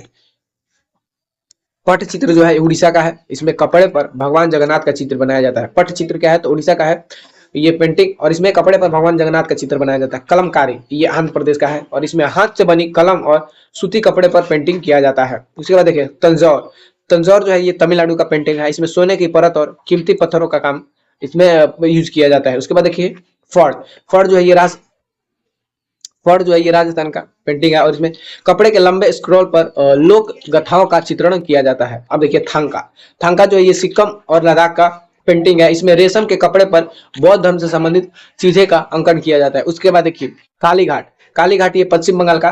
पटचित्र जो है उड़ीसा का है, इसमें कपड़े पर भगवान जगन्नाथ का चित्र बनाया जाता है। पटचित्र क्या है, तो उड़ीसा का है ये पेंटिंग, और इसमें कपड़े पर भगवान जगन्नाथ का चित्र बनाया जाता है। कलमकारी ये आंध्र प्रदेश का है और इसमें हाथ से बनी कलम और सूती कपड़े पर पेंटिंग किया जाता है। उसके बाद देखिए तंजौर, तंजौर जो है ये तमिलनाडु का पेंटिंग है, इसमें सोने की परत और कीमती पत्थरों का काम इसमें यूज किया जाता है। उसके बाद देखिए फड़, फड़ जो है ये फड़ जो है ये राजस्थान का पेंटिंग है और इसमें कपड़े के लंबे स्क्रॉल पर लोक गाथाओं का चित्रण किया जाता है। अब देखिए थांका, थांका जो है ये सिक्किम और लद्दाख का पेंटिंग है, इसमें रेशम के कपड़े पर बौद्ध धर्म से संबंधित चीजें का अंकन किया जाता है। उसके बाद देखिए कालीघाट, कालीघाट ये पश्चिम बंगाल का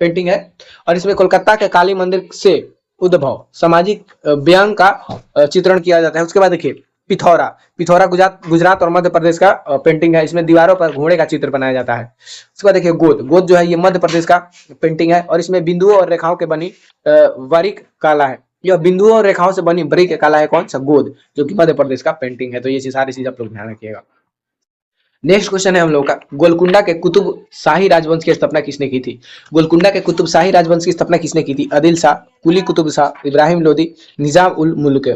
पेंटिंग है और इसमें कोलकाता के काली मंदिर से उद्भव सामाजिक व्यंग का चित्रण किया जाता है। उसके बाद देखिए पिथौरा, पिथौरा गुजरात और मध्य प्रदेश का पेंटिंग है, इसमें दीवारों पर घोड़े का चित्र बनाया जाता है। उसके बाद देखिए गोद, गोद जो है ये मध्य प्रदेश का पेंटिंग है और इसमें बिंदुओं और रेखाओं के बनी बारीक कला है। यह बिंदुओं और रेखाओं से बनी बारीक कला है कौन सा, गोद, जो कि मध्य प्रदेश का पेंटिंग है। तो ये सारी चीज आप लोग ध्यान रखिएगा। नेक्स्ट क्वेश्चन है हम लोग का, गोलकुंडा के कुतुब शाही राजवंश की स्थापना किसने की थी, गोलकुंडा के कुतुब शाही राजवंश की स्थापना किसने की थी, आदिल शाह, कुली कुतुब शाह, इब्राहिम लोदी, निजाम उल मुल्क।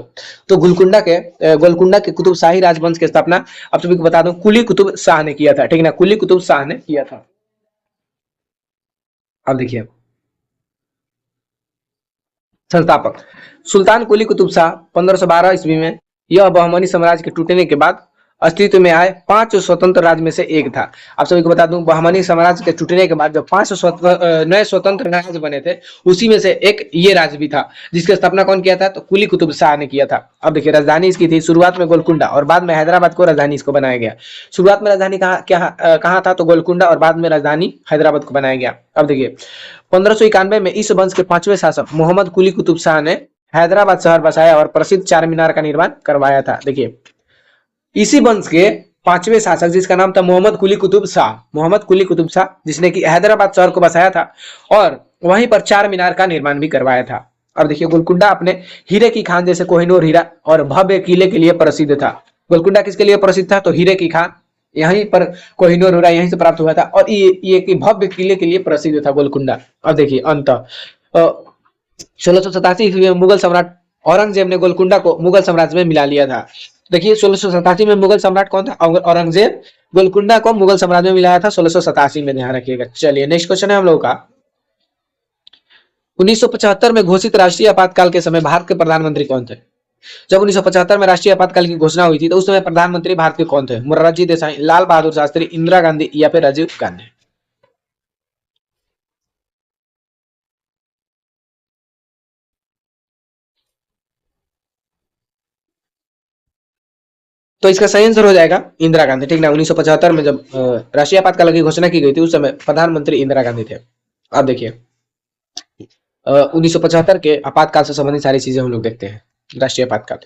तो गोलकुंडा के कुतुब शाही राजवंश की स्थापना आप सभी को बता दूं कुली कुतुब शाह ने किया था, ठीक है ना, कुली कुतुब शाह ने किया था। अब देखिए संस्थापक सुल्तान कुली कुतुब शाह 1512 ईस्वी में यह बहमनी साम्राज्य के टूटने के बाद अस्तित्व में आए 5 स्वतंत्र राज्य में से एक था। आप सभी को बता दूं बहमनी साम्राज्य के टूटने के बाद जो 5 नए स्वतंत्र राज्य बने थे उसी में से एक ये राज्य भी था, जिसकी स्थापना कौन किया था, तो कुली कुतुब शाह ने किया था। अब देखिए राजधानी इसकी थी शुरुआत में गोलकुंडा और बाद में हैदराबाद को राजधानी इसको बनाया गया। शुरुआत में राजधानी कहाँ था, तो गोलकुंडा और बाद में राजधानी हैदराबाद को बनाया गया। अब देखिए 1591 में इस वंश के 5वें शासक मोहम्मद कुली कुतुब शाह ने हैदराबाद शहर बसाया और प्रसिद्ध चार मीनार का निर्माण करवाया था। देखिए इसी वंश के 5वें शासक जिसका नाम था मोहम्मद कुली कुतुब शाह, मोहम्मद कुली कुतुब शाह, जिसने कि हैदराबाद शहर को बसाया था और वहीं पर चार मीनार का निर्माण भी करवाया था। अब देखिए गोलकुंडा अपने हीरे की खान जैसे कोहिनूर हीरा और भव्य किले के लिए प्रसिद्ध था। गोलकुंडा किसके लिए प्रसिद्ध था, तो हीरे की खान, यहीं पर कोहिनूर हीरा यहीं से प्राप्त हुआ था और ये भव्य किले के लिए प्रसिद्ध था गोलकुंडा। अब देखिए अंत 1687 ईस्वी में मुगल सम्राट औरंगजेब ने गोलकुंडा को मुगल साम्राज्य में मिला लिया था। देखिए 1687 में मुगल सम्राट कौन था, औरंगजेब गोलकुंडा को मुगल साम्राज्य में मिलाया था 1687 में, ध्यान रखिएगा। चलिए नेक्स्ट क्वेश्चन है हम लोगों का, 1975 में घोषित राष्ट्रीय आपातकाल के समय भारत के प्रधानमंत्री कौन थे। जब 1975 में राष्ट्रीय आपातकाल की घोषणा हुई थी तो उस समय प्रधानमंत्री भारत के कौन थे, मोरारजी देसाई, लाल बहादुर शास्त्री, इंदिरा गांधी या फिर राजीव गांधी। तो इसका सही आंसर हो जाएगा इंदिरा गांधी, ठीक ना। 1975 में जब राष्ट्रीय आपातकाल की घोषणा की गई थी उस समय प्रधानमंत्री इंदिरा गांधी थे। अब देखिए 1975 के आपातकाल से संबंधित सारी चीजें हम लोग देखते हैं। राष्ट्रीय आपातकाल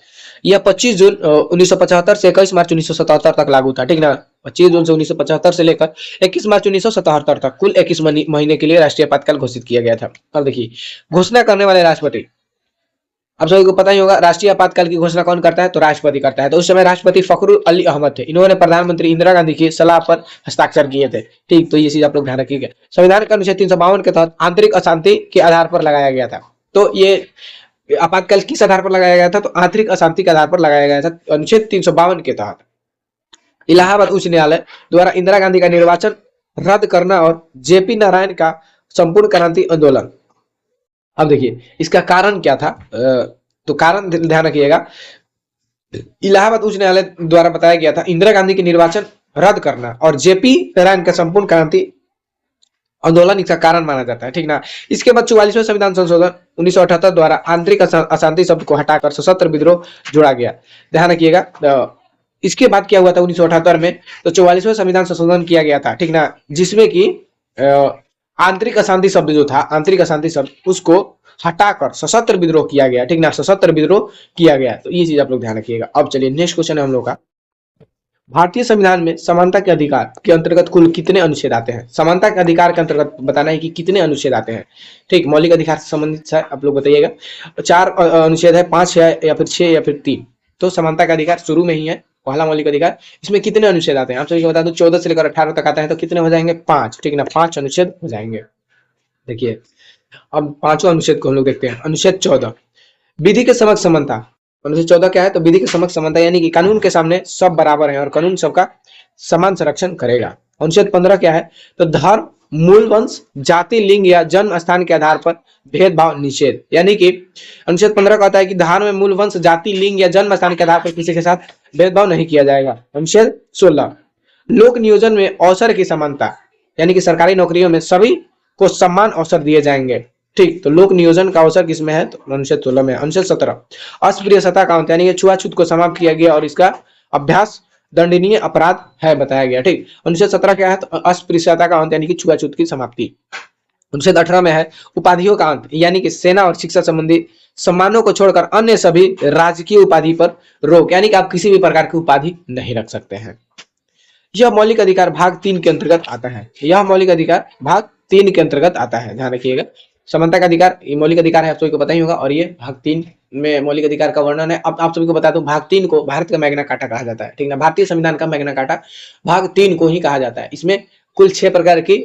यह 25 जून 1975 से 21 मार्च 1977 तक लागू था, ठीक ना। 25 जून से 1975 से लेकर 21 मार्च 1977 तक कुल 21 महीने के लिए राष्ट्रीय आपातकाल घोषित किया गया था। अब देखिए, घोषणा करने वाले राष्ट्रपति, आप सभी को पता ही होगा राष्ट्रीय आपातकाल की घोषणा कौन करता है, तो राष्ट्रपति करता है। तो उस समय राष्ट्रपति फखरुल अली अहमद थे। इन्होंने प्रधानमंत्री इंदिरा गांधी की सलाह पर हस्ताक्षर किए थे। ठीक, तो ये चीज आप लोग ध्यान रखिएगा। संविधान का अनुच्छेद 352 के तहत आंतरिक अशांति के आधार पर लगाया गया था। तो ये आपातकाल किस आधार पर लगाया गया था, तो आंतरिक अशांति के आधार पर लगाया गया था, अनुच्छेद 352 के तहत। इलाहाबाद उच्च न्यायालय द्वारा इंदिरा गांधी का निर्वाचन रद्द करना और जेपी नारायण का संपूर्ण क्रांति आंदोलन। अब देखिए, इसका कारण क्या था, तो कारण ध्यान रखिएगा, इलाहाबाद उच्च न्यायालय द्वारा बताया गया था इंदिरा गांधी की निर्वाचन रद्द करना और जेपी नारायण का संपूर्ण क्रांति आंदोलन इसका कारण माना जाता है। ठीक ना। इसके बाद 44वें संविधान संशोधन 1978 द्वारा आंतरिक अशांति शब्द को हटाकर सशस्त्र विद्रोह जोड़ा गया। ध्यान रखिएगा, इसके बाद क्या हुआ था 1978 में, तो 44वें संविधान संशोधन किया गया था। ठीक ना, जिसमें कि आंतरिक अशांति शब्द जो था, आंतरिक अशांति शब्द उसको हटाकर सशस्त्र विद्रोह किया गया। ठीक ना, सशस्त्र विद्रोह किया गया। तो ये चीज आप लोग ध्यान रखिएगा। अब चलिए नेक्स्ट क्वेश्चन है हम लोग का, भारतीय संविधान में समानता के अधिकार के अंतर्गत कुल कितने अनुच्छेद आते हैं। समानता के अधिकार के अंतर्गत बताना है कि कितने अनुच्छेद आते हैं। ठीक, मौलिक अधिकार से संबंधित है, आप लोग बताइएगा। 4 अनुच्छेद है, 5 है या फिर 6 या फिर 3। तो समानता का अधिकार शुरू में ही है, पहला मौलिक अधिकार। इसमें कितने अनुच्छेद आते हैं आप सभी को बता दूं, 14 से लेकर 18 तक आता है। तो कितने हो जाएंगे, 5। ठीक ना, 5 अनुच्छेद हो जाएंगे। देखिए, अब 5वां अनुच्छेद को हम लोग देखते हैं। अनुच्छेद 14, विधि के समक्ष समानता। अनुच्छेद 14 क्या है, तो विधि के समक्ष समानता, यानी कि कानून के सामने सब बराबर है और कानून सबका समान संरक्षण करेगा। अनुच्छेद 15 क्या है, तो धर्म, मूल वंश, जाति, लिंग या जन्म स्थान के आधार पर भेदभाव निषेध। यानी कि अनुच्छेद 15 कहता है कि धर्म, मूल वंश, जाति, लिंग या जन्म स्थान के आधार पर किसी के साथ भेदभाव नहीं किया जाएगा। अनुच्छेद 16, लोक नियोजन में अवसर की समानता, यानी कि सरकारी नौकरियों में सभी को समान अवसर दिए जाएंगे। ठीक, तो लोक नियोजन का अवसर किसमें है, तो अनुच्छेद 16 में। अनुच्छेद 17, अस्पृश्यता का अंत, यानी कि छुआछूत को समाप्त किया गया और इसका अभ्यास दंडनीय अपराध है, बताया गया। ठीक, अनुच्छेद 17 क्या है, तो अस्पृश्यता का अंत, यानी कि छुआछूत की समाप्ति। अनुच्छेद 18 में है उपाधियों का अंत, यानी कि सेना और शिक्षा संबंधी सम्मानों को छोड़कर अन्य सभी राजकीय उपाधि पर रोक, यानी कि आप किसी भी प्रकार की उपाधि नहीं रख सकते हैं। यह मौलिक अधिकार भाग 3 के अंतर्गत आता है। यह मौलिक अधिकार भाग 3 के अंतर्गत आता है, ध्यान रखिएगा। समानता का अधिकार ये मौलिक अधिकार है, आप सभी को पता ही होगा, और ये भाग 3 में मौलिक अधिकार का वर्णन है। अब आप सभी को बता दूं, भाग 3 को भारत का मैग्ना कार्टा कहा जाता है। ठीक ना, भारतीय संविधान का मैग्ना कार्टा भाग 3 को ही कहा जाता है। इसमें कुल 6 प्रकार की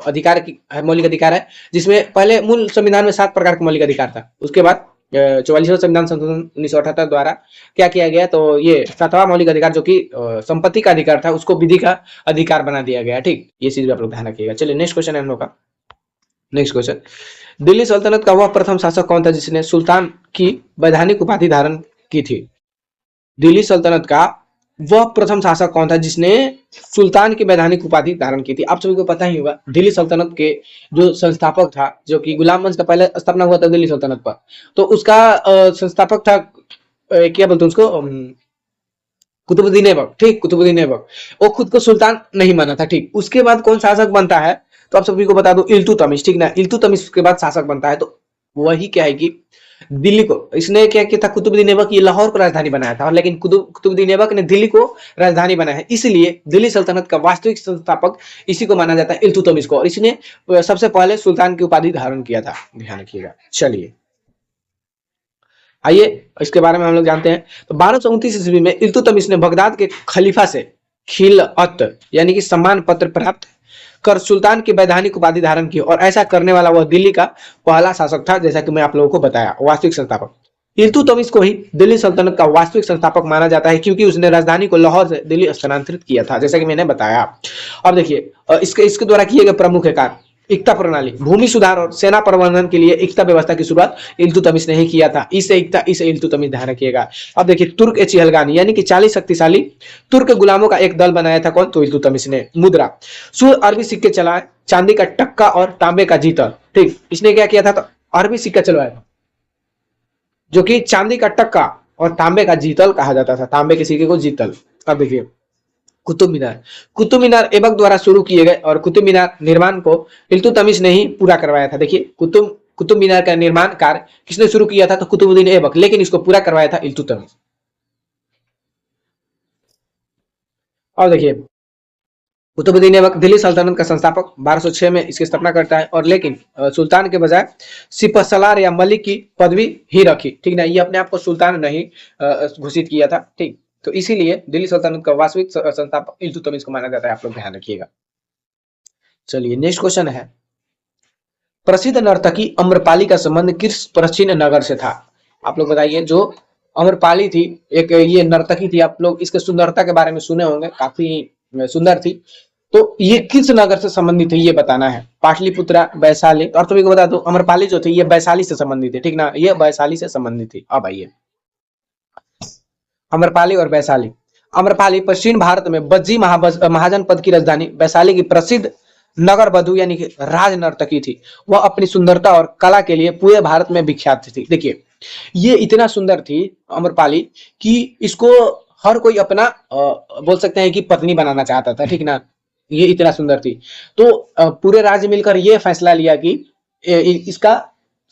अधिकार की मौलिक अधिकार है, जिसमें पहले मूल संविधान में 7 प्रकार का मौलिक अधिकार था। उसके बाद 44वां संविधान संशोधन 1978 द्वारा क्या किया गया, तो ये 7वां मौलिक अधिकार जो कि संपत्ति का अधिकार था, उसको विधि का अधिकार बना दिया गया। ठीक, ये चीज भी आप लोग ध्यान रखिएगा। चलिए नेक्स्ट क्वेश्चन है हम लोग का। नेक्स्ट क्वेश्चन, दिल्ली सल्तनत का वह प्रथम शासक कौन था जिसने सुल्तान की वैधानिक उपाधि धारण की थी। दिल्ली सल्तनत का वह प्रथम शासक कौन था जिसने सुल्तान की वैधानिक उपाधि धारण की थी। आप सभी को पता ही होगा, दिल्ली सल्तनत के जो संस्थापक था, जो कि गुलाम वंश का पहले स्थापना हुआ था दिल्ली सल्तनत पर, तो उसका संस्थापक था, क्या बोलते हैं उसको, कुतुबुद्दीन ऐबक। ठीक, कुतुबुद्दीन ऐबक। वो खुद को सुल्तान नहीं माना था। ठीक, उसके बाद कौन शासक बनता है, तो आप सभी को बता दो, इल्तुतमिश। ठीक ना, इल्तुतमिश के बाद शासक बनता है। तो वही क्या है कि दिल्ली को इसने क्या किया था, कुतुबुद्दीन ऐबक ये लाहौर को राजधानी बनाया था, लेकिन कुतुबुद्दीन ऐबक ने दिल्ली को राजधानी बनाया है। इसलिए दिल्ली सल्तनत का वास्तविक संस्थापक इसी को माना जाता है, इल्तुतमिश को, और इसने सबसे पहले सुल्तान की उपाधि धारण किया था। ध्यान रखिएगा। चलिए आइए इसके बारे में हम लोग जानते हैं। तो 1229 ईस्वी में इल्तुतमिश ने बगदाद के खलीफा से खिलअत यानी कि सम्मान पत्र प्राप्त कर सुल्तान की वैधानिक उपाधि धारण की, और ऐसा करने वाला वह दिल्ली का पहला शासक था, जैसा कि मैं आप लोगों को बताया, वास्तविक संस्थापक। इल्तुतमिश को ही दिल्ली सल्तनत का वास्तविक संस्थापक माना जाता है, क्योंकि उसने राजधानी को लाहौर से दिल्ली स्थानांतरित किया था, जैसा कि मैंने बताया। अब देखिए, इसके द्वारा किए गए प्रमुख कार्य, एकता प्रणाली, भूमि सुधार और सेना प्रबंधन के लिए एकता व्यवस्था की शुरुआत इल्तुतमिश ने ही किया था। इसे एकता, इसे इल्तुतमिश, ध्यान रखिएगा। अब देखिए, तुर्क ए चिहलगानी यानी कि 40 शक्तिशाली तुर्क गुलामों का एक दल बनाया था, कौन, तो इल्तुतमिश ने। मुद्रा, शुद्ध अरबी सिक्के चलाए, चांदी का टक्का और तांबे का जीतल। ठीक, इसने क्या किया था, तो अरबी सिक्का चलवाया था, जो कि चांदी का टक्का और तांबे का जीतल कहा जाता था, तांबे के सिक्के को जीतल। अब देखिए, कुतुब मीनार, कुतुब मीनार ऐबक द्वारा शुरू किए गए और कुतुब मीनार निर्माण को इल्तुतमिश ने ही पूरा करवाया था। देखिए, कुतुब मीनार का निर्माण कार्य किसने शुरू किया था, तो कुतुबुद्दीन ऐबक, लेकिन इसको पूरा करवाया था इल्तुतमिश। और देखिए, कुतुबुद्दीन ऐबक दिल्ली सल्तनत का संस्थापक 1206 में इसकी स्थापना करता है, और लेकिन सुल्तान के बजाय सिपहसालार या मलिक की पदवी ही रखी, ठीक ना। ये अपने आप को सुल्तान नहीं घोषित किया था, ठीक। तो इसीलिए दिल्ली सल्तनत का वास्तविक संस्थापक इल्तुतमिश को माना जाता है, आप लोग ध्यान रखिएगा। चलिए नेक्स्ट क्वेश्चन है, प्रसिद्ध नर्तकी अम्रपाली का संबंध किस प्राचीन नगर से था? आप लोग बताइए। जो अम्रपाली थी, एक ये नर्तकी थी, आप लोग इसके सुंदरता के बारे में सुने होंगे, काफी सुंदर थी। तो ये किस नगर से संबंधित है ये बताना है। पाटलिपुत्रा, वैशाली। और सभी को बता दो अम्रपाली जो थी ये वैशाली से संबंधित है, ठीक ना। ये वैशाली से संबंधित थी। अब आइए अम्रपाली और वैशाली। अम्रपाली पश्चिम भारत में बज्जी महाजनपद की राजधानी वैशाली की प्रसिद्ध नगर वधु यानी कि राज नर्तकी थी। वह अपनी सुंदरता और कला के लिए पूरे भारत में विख्यात थी। देखिए ये इतना सुंदर थी अम्रपाली कि इसको हर कोई अपना बोल सकते हैं कि पत्नी बनाना चाहता था, ठीक ना। ये इतना सुंदर थी। तो पूरे राज्य मिलकर ये फैसला लिया कि इसका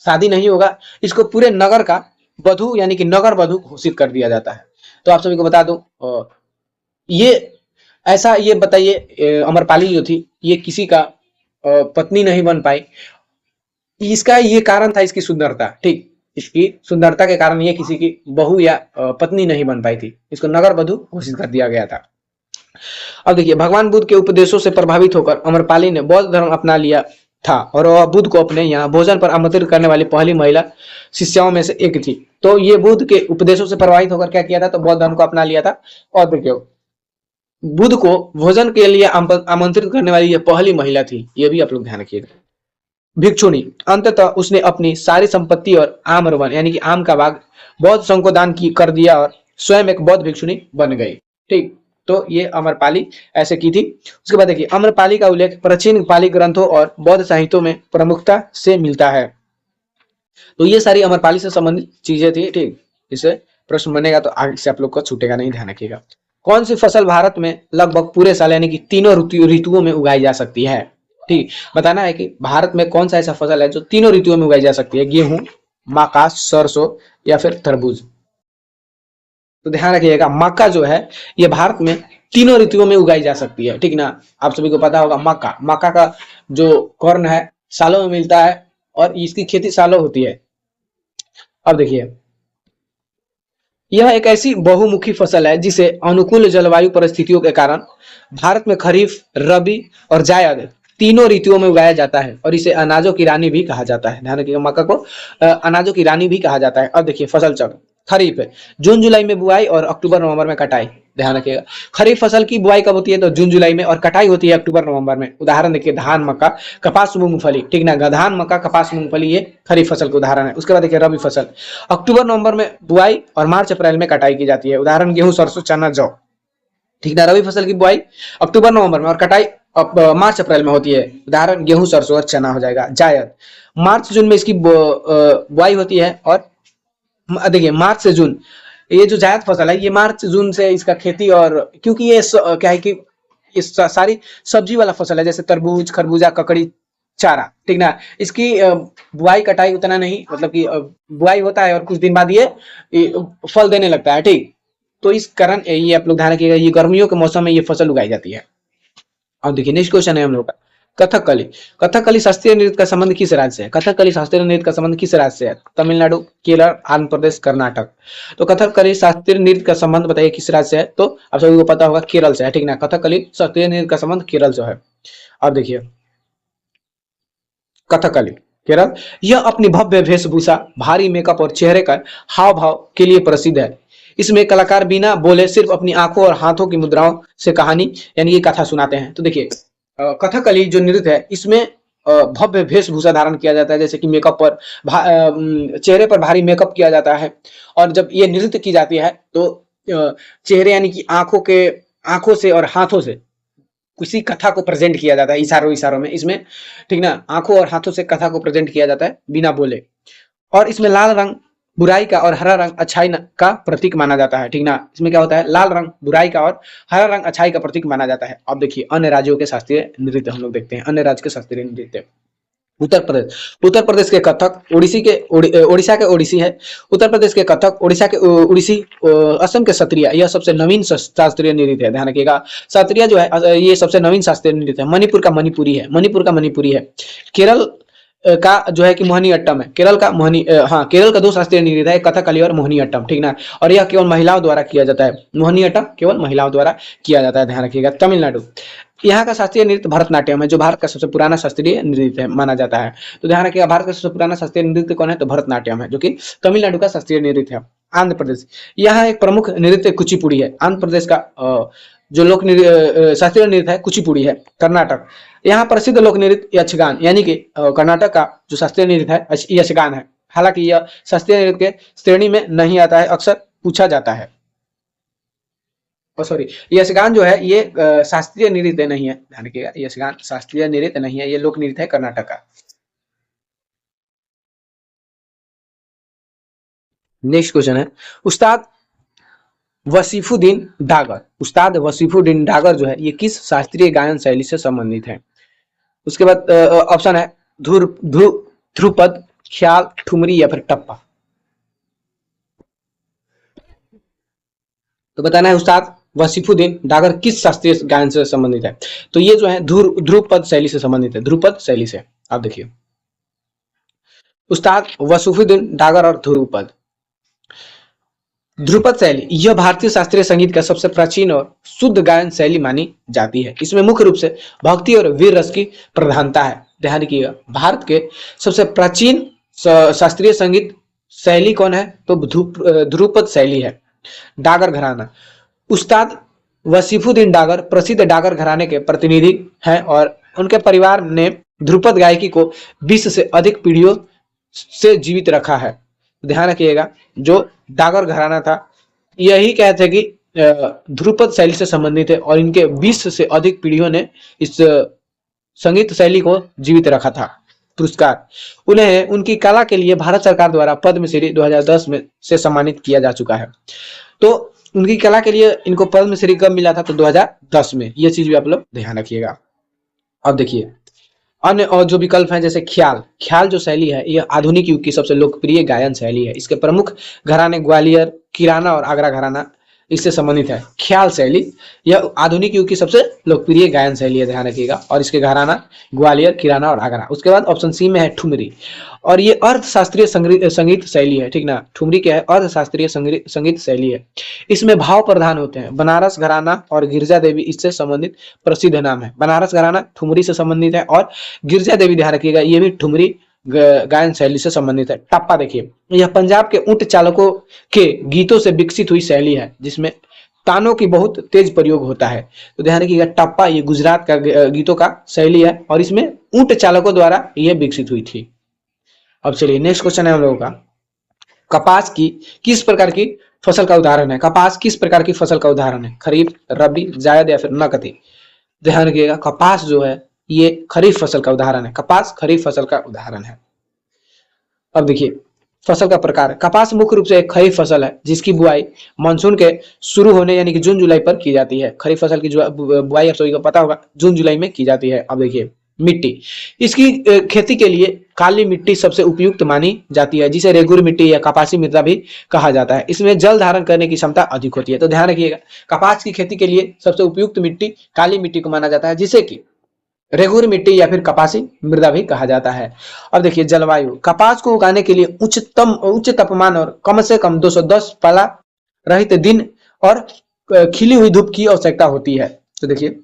शादी नहीं होगा, इसको पूरे नगर का वधु यानी कि नगर वधु घोषित कर दिया जाता है। तो आप सभी को बता दूं ये ऐसा, ये बताइए अमरपाली जो थी ये किसी का पत्नी नहीं बन पाई। इसका ये कारण था इसकी सुंदरता, ठीक। इसकी सुंदरता के कारण ये किसी की बहू या पत्नी नहीं बन पाई थी, इसको नगर वधु घोषित कर दिया गया था। अब देखिए भगवान बुद्ध के उपदेशों से प्रभावित होकर अमरपाली ने बौद्ध धर्म अपना लिया था, और वह बुद्ध को अपने यहाँ भोजन पर आमंत्रित करने वाली पहली महिला शिष्याओं में से एक थी। तो ये बुद्ध के उपदेशों से प्रभावित होकर क्या किया था, तो बौद्ध धर्म को अपना लिया था। और देखिए बुद्ध को भोजन के लिए आमंत्रित करने वाली ये पहली महिला थी, ये भी आप लोग ध्यान रखिएगा। भिक्षुणी। अंततः उसने अपनी सारी संपत्ति और आम्रवन यानी कि आम का बाग बौद्ध संघ को दान कर दिया और स्वयं एक बौद्ध भिक्षुणी बन गई, ठीक। तो ये अमरपाली ऐसे की थी। उसके बाद देखिए अमरपाली का उल्लेख प्राचीन पाली ग्रंथों और बौद्ध साहित्यों में प्रमुखता से मिलता है। तो ये सारी अमरपाली से संबंधित चीजें थी, ठीक। इसे प्रश्न बनेगा तो आगे से आप लोग को छूटेगा नहीं, ध्यान रखिएगा। कौन सी फसल भारत में लगभग पूरे साल यानी कि तीनों ऋतुओं में उगाई जा सकती है, ठीक। बताना है कि भारत में कौन सा ऐसा फसल है जो तीनों ऋतुओं में उगाई जा सकती है। गेहूं, मक्का, सरसों या फिर तरबूज। तो ध्यान रखिएगा मक्का जो है ये भारत में तीनों ऋतुओं में उगाई जा सकती है, ठीक ना। आप सभी को पता होगा मक्का, मक्का का जो कॉर्न है सालों में मिलता है और इसकी खेती सालों होती है। अब देखिए यह एक ऐसी बहुमुखी फसल है जिसे अनुकूल जलवायु परिस्थितियों के कारण भारत में खरीफ, रबी और जायद तीनों ऋतुओं में उगाया जाता है, और इसे अनाजों की रानी भी कहा जाता है। ध्यान रखिएगा मक्का को अनाजों की रानी भी कहा जाता है। अब देखिए फसल चक्र। खरीफ है जून जुलाई में बुआई और अक्टूबर नवंबर में कटाई। ध्यान रखिएगा खरीफ फसल की बुआई कब होती है, तो जून जुलाई में, और कटाई होती है अक्टूबर नवंबर में। उदाहरण देखिए धान, मक्का, कपास, मूंगफली, ठीक ना। धान, मक्का, कपास, मूंगफली ये खरीफ फसल के उदाहरण है। उसके बाद देखिए रबी फसल अक्टूबर नवंबर में बुआई और मार्च अप्रैल में कटाई की जाती है। उदाहरण गेहूं, सरसों, चना, जौ, ठीक ना। रबी फसल की बुआई अक्टूबर नवंबर में और कटाई मार्च अप्रैल में होती है। उदाहरण गेहूं, सरसों और चना हो जाएगा। जायद मार्च जून में इसकी बुआई होती है, और देखिए मार्च से जून ये जो जायद फसल है ये मार्च जून से इसका खेती, और क्योंकि ये क्या है कि ये सारी सब्जी वाला फसल है, जैसे तरबूज, खरबूजा, ककड़ी, चारा, ठीक ना। इसकी बुआई कटाई उतना नहीं, मतलब कि बुआई होता है और कुछ दिन बाद ये फल देने लगता है, ठीक। तो इस कारण ये आप लोग ध्यान रखिएगा ये गर्मियों के मौसम में ये फसल उगाई जाती है। अब देखिए नेक्स्ट क्वेश्चन है हम लोग का कथकली। कथकली शास्त्रीय नृत्य का संबंध किस राज्य से है? कथकली शास्त्रीय नृत्य का संबंध किस राज्य से है? तमिलनाडु, केरल, आंध्र प्रदेश, कर्नाटक। तो कथकली शास्त्रीय नृत्य का संबंध बताइए किस राज्य से है? तो आप सभी को पता होगा केरल से है, ठीक ना। कथकली शास्त्रीय नृत्य का संबंध केरल से है। अब देखिए कथकली केरल, यह अपनी भव्य वेशभूषा, भारी मेकअप और चेहरे का हाव भाव के लिए प्रसिद्ध है। इसमें कलाकार बिना बोले सिर्फ अपनी आंखों और हाथों की मुद्राओं से कहानी यानी कि कथा सुनाते हैं। तो देखिए कथकली जो नृत्य है इसमें भव्य वेशभूषा धारण किया जाता है, जैसे कि मेकअप पर चेहरे पर भारी मेकअप किया जाता है, और जब ये नृत्य की जाती है तो चेहरे यानी कि आंखों से और हाथों से किसी कथा को प्रेजेंट किया जाता है, इशारों में इसमें, ठीक ना। आंखों और हाथों से कथा को प्रेजेंट किया जाता है बिना बोले। और इसमें लाल रंग बुराई का और हरा रंग अच्छाई का प्रतीक माना जाता है, ठीक ना। इसमें क्या होता है, लाल रंग बुराई का और हरा रंग अच्छाई का प्रतीक माना जाता है। अब देखिए अन्य राज्यों के शास्त्रीय नृत्य हम लोग देखते हैं। अन्य राज्य के शास्त्रीय नृत्य उत्तर प्रदेश के कथक, उड़ीसा के ओडिसी है। उत्तर प्रदेश के कथक, उड़ीसा के उड़ीसी, असम के सत्रिया, यह सबसे नवीन शास्त्रीय नृत्य है। ध्यान रखिएगा, सत्रिया जो है ये सबसे नवीन शास्त्रीय नृत्य है। मणिपुर का मणिपुरी है, मणिपुर का मणिपुरी है। केरल का जो है कि मोहिनीअट्टम है। केरल का हाँ, केरल का दो शास्त्रीय नृत्य है, कथकली और मोहिनीअट्टम, ठीक ना। और यह केवल महिलाओं द्वारा किया जाता है। मोहिनीअट्टम केवल महिलाओं द्वारा किया जाता है, ध्यान रखिएगा। तमिलनाडु, यहाँ का शास्त्रीय नृत्य भरतनाट्यम है, जो भारत का सबसे पुराना शास्त्रीय नृत्य है, माना जाता है। तो ध्यान रखिएगा, भारत का सबसे पुराना शास्त्रीय नृत्य कौन है, तो भरतनाट्यम है, जो कि तमिलनाडु का शास्त्रीय नृत्य है। आंध्र प्रदेश, यहाँ एक प्रमुख नृत्य कुचिपुड़ी है। आंध्र प्रदेश का जो लोक शास्त्रीय नृत्य है कुचिपुड़ी है। कर्नाटक, यहाँ प्रसिद्ध लोक नृत्य यक्षगान, यानी कि कर्नाटक का जो शास्त्रीय नृत्य है यक्षगान है। हालांकि यह शास्त्रीय नृत्य के श्रेणी में नहीं आता है, अक्सर पूछा जाता है। सॉरी, यक्षगान जो है ये शास्त्रीय नृत्य नहीं है, ध्यान रखिएगा। यक्षगान शास्त्रीय नृत्य नहीं है, ये लोक नृत्य है कर्नाटक का। नेक्स्ट क्वेश्चन है, उस्ताद वसीफुद्दीन डागर, उस्ताद वसीफुद्दीन डागर जो है ये किस शास्त्रीय गायन शैली से संबंधित है। उसके बाद ऑप्शन है ध्रुपद, ख्याल, ठुमरी या फिर टप्पा। तो बताना है उस्ताद वसीफुद्दीन डागर किस शास्त्रीय गायन से संबंधित है। तो ये जो है ध्रुपद शैली से संबंधित है, ध्रुपद शैली से। आप देखिए, उस्ताद वसीफुद्दीन डागर और ध्रुपद। ध्रुपद शैली यह भारतीय शास्त्रीय संगीत का सबसे प्राचीन और शुद्ध गायन शैली मानी जाती है। इसमें मुख्य रूप से भक्ति और वीर रस की प्रधानता है। ध्यान रखिएगा, भारत के सबसे प्राचीन शास्त्रीय संगीत शैली कौन है, तो ध्रुपद शैली है। डागर घराना, उस्ताद वसीफुद्दीन डागर प्रसिद्ध डागर घराने के प्रतिनिधि हैं और उनके परिवार ने ध्रुपद गायकी को 20 से अधिक पीढ़ियों से जीवित रखा है। ध्यान रखिएगा, जो डागर घराना था यही कहते हैं कि ध्रुपद शैली से संबंधित है और इनके 20 से अधिक पीढ़ियों ने इस संगीत शैली को जीवित रखा था। पुरस्कार, उन्हें उनकी कला के लिए भारत सरकार द्वारा पद्मश्री 2010 में से सम्मानित किया जा चुका है। तो उनकी कला के लिए इनको पद्मश्री कब मिला था, तो 2010 में। ये चीज भी आप लोग ध्यान रखिएगा। अब देखिए, अन्य और जो विकल्प हैं जैसे ख्याल, ख्याल जो शैली है यह आधुनिक युग की सबसे लोकप्रिय गायन शैली है। इसके प्रमुख घराने ग्वालियर, किराना और आगरा घराना इससे संबंधित है। ख्याल शैली यह आधुनिक युग की सबसे लोकप्रिय गायन शैली है, ध्यान रखिएगा। और इसके घराना ग्वालियर, किराना और आगरा। उसके बाद ऑप्शन सी में है ठुमरी, और ये अर्ध शास्त्रीय संगीत शैली है, ठीक ना। ठुमरी क्या है, अर्ध शास्त्रीय संगीत शैली है। इसमें भाव प्रधान होते हैं। बनारस घराना और गिरजा देवी इससे संबंधित प्रसिद्ध नाम है। बनारस घराना ठुमरी से संबंधित है और गिरजा देवी, ध्यान रखिएगा, ये भी ठुमरी गायन शैली से संबंधित है। टप्पा देखिए, यह पंजाब के ऊंट चालकों के गीतों से विकसित हुई शैली है जिसमें तानों की बहुत तेज प्रयोग होता है। तो ध्यान रखिएगा, टप्पा ये गुजरात का गीतों का शैली है और इसमें ऊंट चालकों द्वारा यह विकसित हुई थी। अब चलिए नेक्स्ट क्वेश्चन है हम लोगों का, कपास की किस प्रकार की फसल का उदाहरण है। कपास किस प्रकार की फसल का उदाहरण है, खरीफ, रबी, जायद या फिर नकदी। ध्यान रखिएगा, कपास जो है ये खरीफ फसल का उदाहरण है। कपास खरीफ फसल का उदाहरण है। अब देखिए, फसल का प्रकार, कपास मुख्य रूप से एक खरीफ फसल है जिसकी बुआई मानसून के शुरू होने यानी कि जून जुलाई पर की जाती है। खरीफ फसल की बुआई आप सभी को पता होगा जून जुलाई में की जाती है। अब देखिए, मिट्टी, इसकी खेती के लिए काली मिट्टी सबसे उपयुक्त मानी जाती है, जिसे रेगुर मिट्टी या कपासी मृदा भी कहा जाता है। इसमें जल धारण करने की क्षमता अधिक होती है। तो ध्यान रखिएगा, कपास की खेती के लिए सबसे उपयुक्त मिट्टी काली मिट्टी को माना जाता है, जिसे कि रेगुर मिट्टी या फिर कपासी मृदा भी कहा जाता है। अब देखिए, जलवायु, कपास को उगाने के लिए उच्च तापमान और कम से कम 210 पाला रहित दिन और खिली हुई धूप की आवश्यकता होती है। तो देखिए,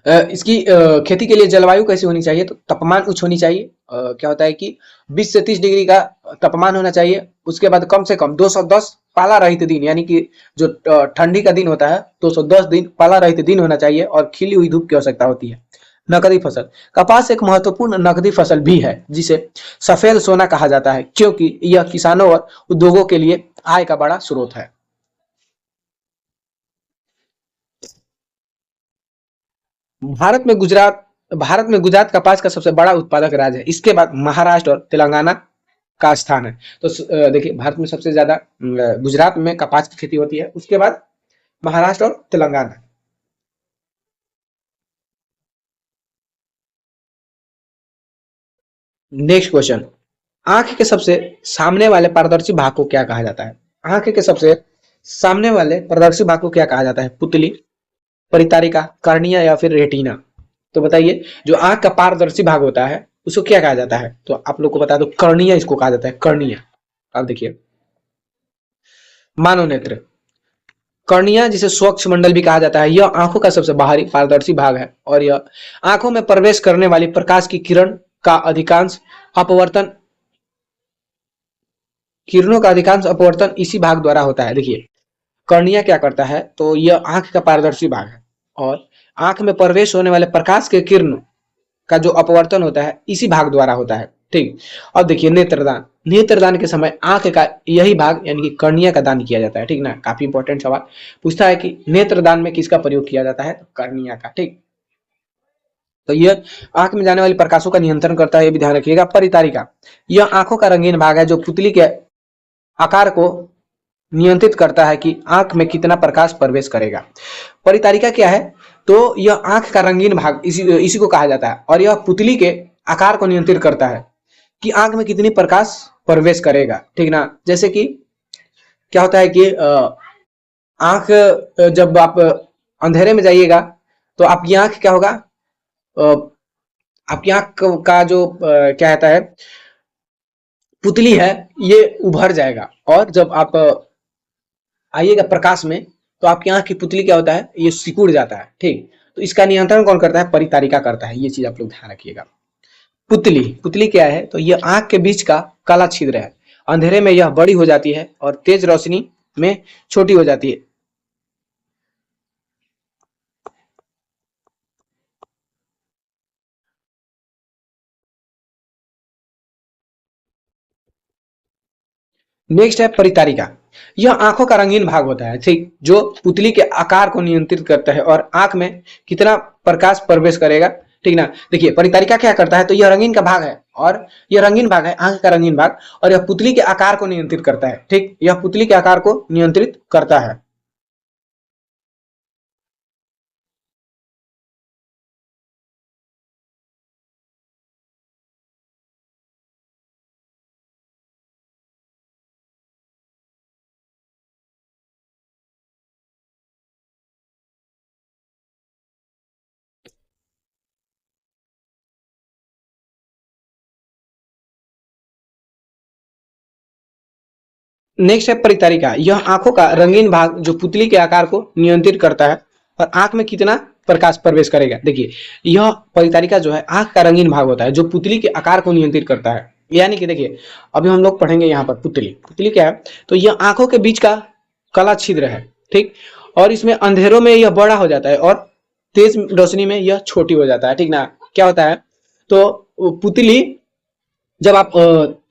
इसकी खेती के लिए जलवायु कैसी होनी चाहिए, तो तापमान उच्च होनी चाहिए। क्या होता है कि 20 से 30 डिग्री का तापमान होना चाहिए। उसके बाद कम से कम 210 पाला रहित दिन, यानी कि जो ठंडी का दिन होता है 210 दिन पाला रहित दिन होना चाहिए और खिली हुई धूप की आवश्यकता होती है। नकदी फसल, कपास एक महत्वपूर्ण नकदी फसल भी है जिसे सफेद सोना कहा जाता है, क्योंकि यह किसानों और उद्योगों के लिए आय का बड़ा स्रोत है। भारत में गुजरात कपास का सबसे बड़ा उत्पादक राज्य है। इसके बाद महाराष्ट्र और तेलंगाना का स्थान है। तो देखिए, भारत में सबसे ज्यादा गुजरात में कपास की खेती होती है, उसके बाद महाराष्ट्र और तेलंगाना। नेक्स्ट क्वेश्चन, आंख के सबसे सामने वाले पारदर्शी भाग को क्या कहा जाता है? आंख के सबसे सामने वाले पारदर्शी भाग को क्या कहा जाता है? पुतली, परितारिका, कार्निया या फिर रेटिना? तो बताइए, जो आंख का पारदर्शी भाग होता है उसको क्या कहा जाता है? तो आप लोग को बता दो, कर्निया इसको कहा जाता है, कर्निया। आप देखिए, मानव नेत्र, कर्निया जिसे स्वच्छ मंडल भी कहा जाता है, यह आंखों का सबसे बाहरी पारदर्शी भाग है और यह आंखों में प्रवेश करने वाली प्रकाश की किरणों का अधिकांश अपवर्तन इसी भाग द्वारा होता है। देखिए, कर्निया क्या करता है, तो यह आंख का पारदर्शी भाग है और आंख में प्रवेश होने वाले प्रकाश के किरण का जो अपवर्तन होता है इसी भाग द्वारा होता है। ठीक। अब देखिए, नेत्रदान, नेत्रदान के समय आंख का यही भाग यानी कि कर्निया का दान किया जाता है। ठीक ना, काफी इंपॉर्टेंट सवाल पूछता है कि नेत्रदान में किसका प्रयोग किया जाता है? तो कर्निया का। ठीक, तो यह आंख में जाने वाली प्रकाशों का नियंत्रण करता है, ये भी ध्यान रखिएगा। परितारिका, यह आंखों का रंगीन भाग है जो पुतली के आकार को नियंत्रित करता है कि आंख में कितना प्रकाश प्रवेश करेगा। परितारिका क्या है? तो यह आंख का रंगीन भाग इसी को कहा जाता है और यह पुतली के आकार को नियंत्रित करता है कि आंख में कितनी प्रकाश प्रवेश करेगा। ठीक ना, जैसे कि क्या होता है कि आंख, जब आप अंधेरे में जाइएगा तो आपकी आंख क्या होगा, आपकी आंख का जो क्या कहता है, पुतली है, ये उभर जाएगा और जब आप आइएगा प्रकाश में तो आपकी आंख की पुतली क्या होता है, ये सिकुड़ जाता है। ठीक, तो इसका नियंत्रण कौन करता है? परितारिका करता है। ये चीज आप लोग ध्यान रखिएगा। पुतली, पुतली क्या है? तो यह आंख के बीच का काला छिद्र है, अंधेरे में यह बड़ी हो जाती है और तेज रोशनी में छोटी हो जाती है। नेक्स्ट है परितारिका, यह आंखों का रंगीन भाग होता है। ठीक, जो पुतली के आकार को नियंत्रित करता है और आंख में कितना प्रकाश प्रवेश करेगा। ठीक ना, देखिए परितारिका क्या करता है, तो यह रंगीन का भाग है और यह रंगीन भाग है, आंख का रंगीन भाग, और यह पुतली के आकार को नियंत्रित करता है। ठीक, यह पुतली के आकार को नियंत्रित करता है। नेक्स्ट है परितारिका, यह आंखों का रंगीन भाग जो पुतली के आकार को नियंत्रित करता है और आंख में कितना प्रकाश प्रवेश करेगा। देखिए, यह परितारिका जो है आंख का रंगीन भाग होता है जो पुतली के आकार को नियंत्रित करता है। यानी कि देखिए, अभी हम लोग पढ़ेंगे यहाँ पर पुतली, पुतली क्या है, तो यह आंखों के बीच का काला छिद्र है। ठीक, और इसमें अंधेरों में यह बड़ा हो जाता है और तेज रोशनी में यह छोटी हो जाता है। ठीक ना, क्या होता है, तो पुतली जब आप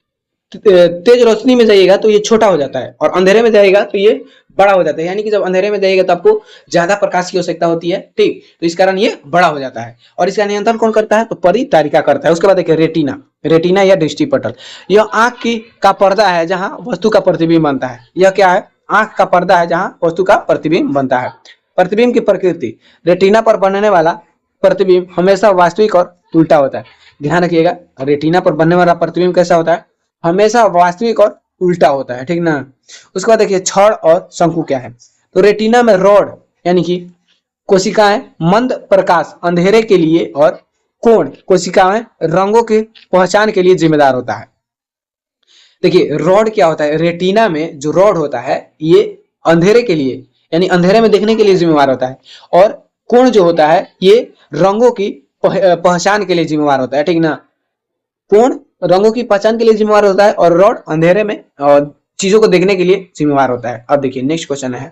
तेज रोशनी में जाइएगा तो ये छोटा हो जाता है और अंधेरे में जाएगा तो ये बड़ा हो जाता है। यानी कि जब अंधेरे में जाइएगा तो आपको ज्यादा प्रकाश की आवश्यकता होती है। ठीक, तो इस कारण ये बड़ा हो जाता है और इसका नियंत्रण कौन करता है, तो परितारिका करता है। उसके बाद देखिए रेटिना, रेटिना या दृष्टि पटल, यह आंख की का पर्दा है जहां वस्तु का प्रतिबिंब बनता है। यह क्या है, आंख का पर्दा है जहां वस्तु का प्रतिबिंब बनता है। प्रतिबिंब की प्रकृति, रेटिना पर बनने वाला प्रतिबिंब हमेशा वास्तविक और उल्टा होता है। ध्यान रखिएगा, रेटिना पर बनने वाला प्रतिबिंब कैसा होता है, हमेशा वास्तविक और उल्टा होता है। ठीक ना, उसके बाद देखिए छड़ और शंकु क्या है, तो रेटिना में रॉड यानी कि कोशिकाएं मंद प्रकाश अंधेरे के लिए और कोण कोशिकाएं रंगों की पहचान के लिए जिम्मेदार होता है। देखिए रॉड क्या होता है, रेटिना में जो रॉड होता है ये अंधेरे के लिए यानी अंधेरे में देखने के लिए जिम्मेवार होता है और कोण जो होता है ये रंगों की पहचान के लिए जिम्मेवार होता है। ठीक ना, कोण रंगों की पहचान के लिए जिम्मेवार होता है और रॉड अंधेरे में और चीजों को देखने के लिए जिम्मेवार होता है। अब देखिए नेक्स्ट क्वेश्चन है,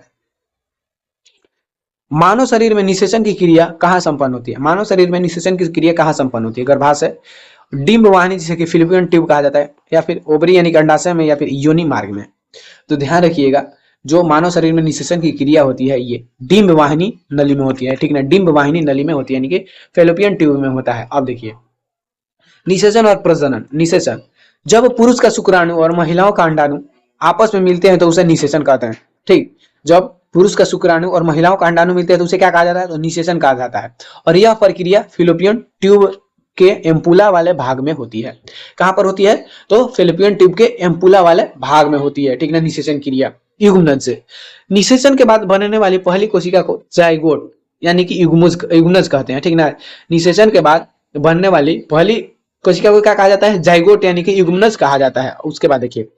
मानव शरीर में निषेचन की क्रिया कहाँ संपन्न होती है? मानव शरीर में निषेचन की क्रिया कहाँ संपन्न होती है? गर्भाशय, डिंब वाहिनी जिसे कि फिलिपियन ट्यूब कहा जाता है, या फिर ओवरी यानी कि अंडाशय में, या फिर योनि मार्ग में। तो ध्यान रखिएगा, जो मानव शरीर में निषेचन की क्रिया होती है ये डिंब वाहिनी नली में होती है। ठीक ना, डिंब वाहिनी नली में होती है यानी कि फेलोपियन ट्यूब में होता है। अब देखिए निषेचन और प्रजनन। निषेचन, जब पुरुष का शुक्राणु और महिलाओं का अंडाणु आपस में मिलते हैं तो उसे निषेचन कहते हैं। ठीक, जब पुरुष का शुक्राणु और महिलाओं का अंडाणु मिलते हैं तो उसे क्या कहा जाता है, तो निषेचन कहा जाता है। और यह प्रक्रिया फिलोपियन ट्यूब के एम्पुला वाले भाग में होती है। कहां पर होती है? तो फेलोपियन ट्यूब के एम्पुला वाले भाग में होती है, ठीक ना, निषेचन क्रिया युग्मनज से। निषेचन के बाद बनने वाली पहली कोशिका को जाइगोट यानी कि युग्मनज कहते हैं, ठीक ना। निषेचन के बाद बनने वाली पहली कोशिका को क्या कहा जाता है? जाइगोट यानी कि युग्मनज कहा जाता है। उसके बाद देखिए,